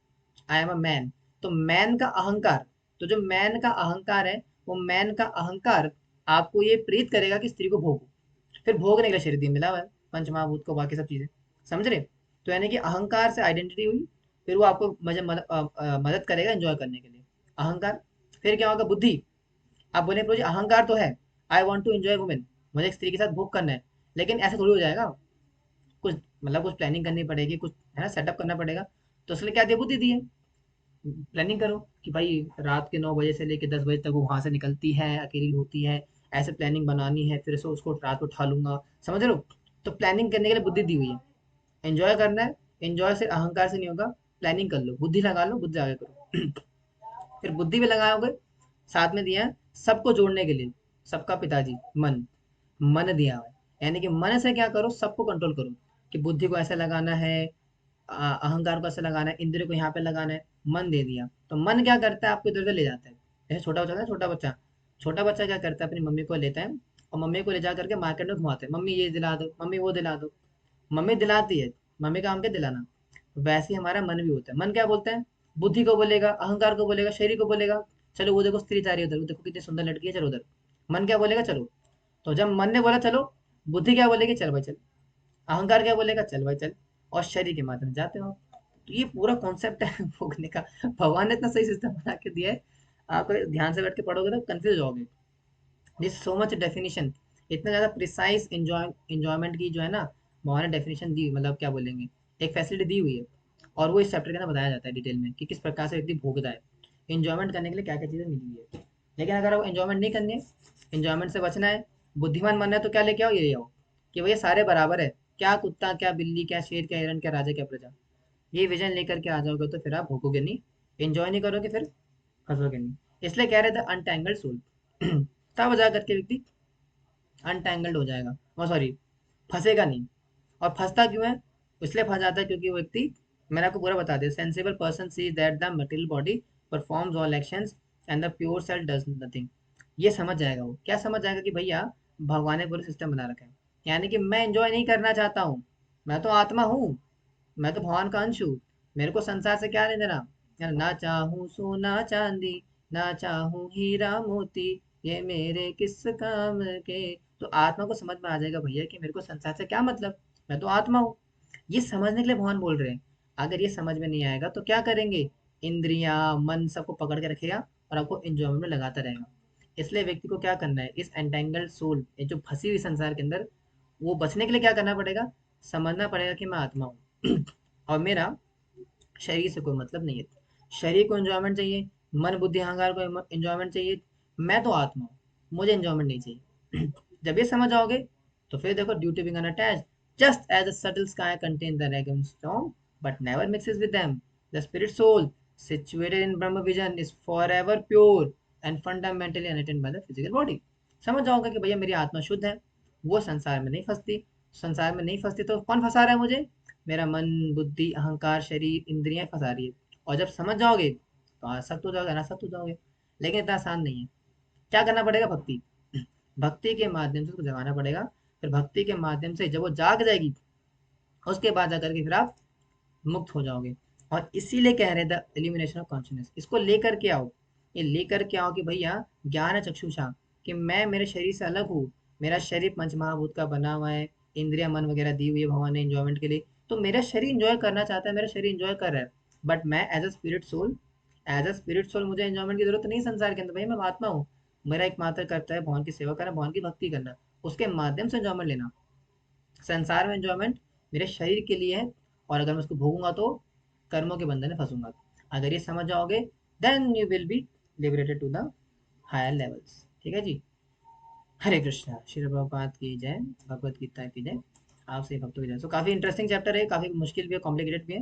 A: आई एम अ मैन, तो मैन का अहंकार, तो जो मैन का अहंकार है, वो मैन का अहंकार आपको ये प्रेरित करेगा कि स्त्री को भोगो, फिर भोगने के लिए शरीर मिला हुआ है, पंचमहाभूत को बाकी सब चीजें, समझ रहे। तो यानी कि अहंकार से आइडेंटिटी हुई, फिर वो आपको मदद करेगा एंजॉय करने के लिए, अहंकार। फिर क्या होगा, बुद्धि, आप बोले प्रभु जी अहंकार तो है, I want to enjoy women, मुझे एक स्त्री के साथ भोग करना है, लेकिन ऐसे थोड़ी हो जाएगा, कुछ मतलब कुछ प्लानिंग करनी पड़ेगी, कुछ है ना सेटअप करना पड़ेगा। तो इसलिए क्या दिया, बुद्धि दी है, प्लानिंग करो कि भाई रात के 9 बजे से लेकर 10 बजे तक वो वहां से निकलती है, अकेली होती है, ऐसे प्लानिंग बनानी है, फिर से उसको रात को उठा लूंगा, समझ रहे हो। तो प्लानिंग करने के लिए बुद्धि दी हुई है, एंजॉय करना है, एंजॉय से अहंकार से नहीं होगा, प्लानिंग कर लो, बुद्धि लगा लो, बुद्धि आगे करो फिर बुद्धि भी लगाओगे, साथ में दिया है सबको जोड़ने के लिए, सबका पिताजी मन, मन दिया हुआ है, यानी कि मन से क्या करो, सबको कंट्रोल करो, कि बुद्धि को ऐसे लगाना है, अहंकार को ऐसे लगाना है, इंद्रिय को यहाँ पे लगाना है, मन दे दिया। तो मन क्या करता है, आपको इधर उधर ले जाता है, जैसे छोटा बच्चा था, छोटा बच्चा, छोटा बच्चा क्या करता है, अपनी मम्मी को लेता है और मम्मी को ले जा करके मार्केट में घुमाते हैं, मम्मी ये दिला दो, मम्मी वो दिला दो, मम्मी दिलाती है, मम्मी का काम क्या दिलाना। वैसे ही हमारा मन भी होता है, मन क्या बोलता है, बुद्धि को बोलेगा, अहंकार को बोलेगा, शरीर को बोलेगा, चलो वो देखो स्त्री जा रही है उधर, वो देखो कितनी सुंदर लड़की है, चलो उधर, मन क्या बोलेगा, चलो। तो जब मन ने बोला चलो, बुद्धि क्या बोलेगी, चल भाई चल, अहंकार क्या बोलेगा, चल भाई चल, और शरीर के माध्यम से जाते हो आप। तो ये पूरा कॉन्सेप्ट है भोगने का, भगवान ने इतना सही सिस्टम बना के दिया है, आप अगर ध्यान से बैठ के पढ़ोगे तो कंफ्यूज होगे, दिस सो मच डेफिनेशन, इतना ज्यादा प्रिसाइज इंजॉयमेंट की जो है ना, भगवान ने डेफिनेशन दी, मतलब क्या बोलेंगे, एक फैसिलिटी दी हुई है, और वो इस चैप्टर के अंदर बताया जाता है डिटेल में कि किस प्रकार से व्यक्ति भोगता है, इंजॉयमेंट करने के लिए क्या क्या चीजें मिली हुई है। लेकिन अगर आपको इंजॉयमेंट नहीं करनी है, इंजॉयमेंट से बचना है, बुद्धिमान बनना है, तो क्या लेके आओ, ये ले आओ कि भैया सारे बराबर है, क्या कुत्ता, क्या बिल्ली, क्या शेर, क्या हिरन, क्या राजा, क्या प्रजा, ये विजन लेकर के आ जाओगे तो फिर आप भोगोगे नहीं, एंजॉय नहीं करोगे, फिर फंसोगे नहीं। इसलिए कह रहे थे अनटैंगल्ड सोल तब जा करके व्यक्ति अनटैंगल्ड हो जाएगा, और सॉरी फंसेगा नहीं। और फंसता क्यों है, इसलिए फंस जाता है क्योंकि वो व्यक्ति, मैंने आपको पूरा बता दिया, sensible person see that the material body performs all actions and the pure self does nothing. ये समझ जाएगा, वो क्या समझ जाएगा कि भैया भगवान ने पूरा सिस्टम बना रखा है, यानी कि मैं एंजॉय नहीं करना चाहता हूँ, मैं तो आत्मा हूँ, मैं तो भगवान का अंश हूँ, मेरे को संसार से क्या लेना देना, ना चाहूँ सोना चांदी, ना चाहूँ हीरा मोती, ये मेरे किस काम के। तो आत्मा को समझ में आ जाएगा भैया कि मेरे को संसार से क्या मतलब, मैं तो आत्मा हूँ, ये समझने के लिए भगवान बोल रहे हैं। अगर ये समझ में नहीं आएगा तो क्या करेंगे, इंद्रियां मन सबको पकड़ के रखेगा और आपको इंजॉयमेंट में लगाता रहेगा। इसलिए व्यक्ति को क्या करना है, इस एंटेंगल्ड सोल, ये जो फंसी हुई संसार के अंदर, वो बचने के लिए क्या करना पड़ेगा, समझना पड़ेगा कि मैं आत्मा हूँ और मेरा शरीर से कोई मतलब नहीं है, शरीर को एंजॉयमेंट चाहिए, मन बुद्धि अहंकार को एंजॉयमेंट चाहिए, मैं तो आत्मा हूँ, मुझे एंजॉयमेंट नहीं चाहिए जब ये समझ आओगे, तो फिर देखो duty being attach, just as a subtle sky contain the raging storm but never mixes with them, the spirit soul situated in Brahma vision is forever pure and fundamentally unattended by the physical body. समझ जाओगे कि भैया मेरी आत्मा शुद्ध है, वो संसार में नहीं फंसती, संसार में नहीं फंसती तो कौन फंसा रहा है मुझे? मेरा मन, बुद्धि, अहंकार, शरीर, इंद्रियां फंसा रही है। और जब समझ जाओगे तो आसक्त हो जाओगे, अनासक्त हो जाओगे। लेकिन इतना आसान नहीं है। क्या करना पड़ेगा? भक्ति। भक्ति के माध्यम से उसको जगाना पड़ेगा। फिर भक्ति के माध्यम से जब वो जाग जाएगी, उसके बाद जाकर के फिर आप मुक्त हो जाओगे। और इसीलिए कह रहे थे एलिमिनेशन ऑफ कॉन्शियसनेस, इसको लेकर के आओ। ये लेकर के आओ कि भैया ज्ञान है चक्षुषा, कि मैं मेरे शरीर से अलग हूँ। मेरा शरीर पंच महाभूत का बना हुआ है, इंद्रिया मन वगैरह दी हुई है भगवान ने इंजॉयमेंट के लिए। तो मेरा शरीर इंजॉय करना चाहता है, मेरा शरीर इंजॉय कर रहा है। बट मैं as a spirit soul, as a spirit soul मुझे इंजॉयमेंट की जरूरत नहीं संसार के अंदर। भैया मैं महात्मा हूँ। मेरा एक मात्र कर्तव्य है भगवान की सेवा करना, भगवान की भक्ति करना, उसके माध्यम से इंजॉयमेंट लेना। संसार में एंजॉयमेंट मेरे शरीर के लिए है, और अगर मैं उसको भोगूंगा तो कर्मों के बंधन में फंसूंगा। अगर ये समझ जाओगे, then you will be liberated to the higher levels. ठीक है जी। हरे कृष्णा, श्री प्रभुपाद की जय, भगवत गीता की जय। आपसे भक्तों की जय। सो काफी इंटरेस्टिंग चैप्टर है, काफी मुश्किल भी है, कॉम्प्लिकेटेड भी है।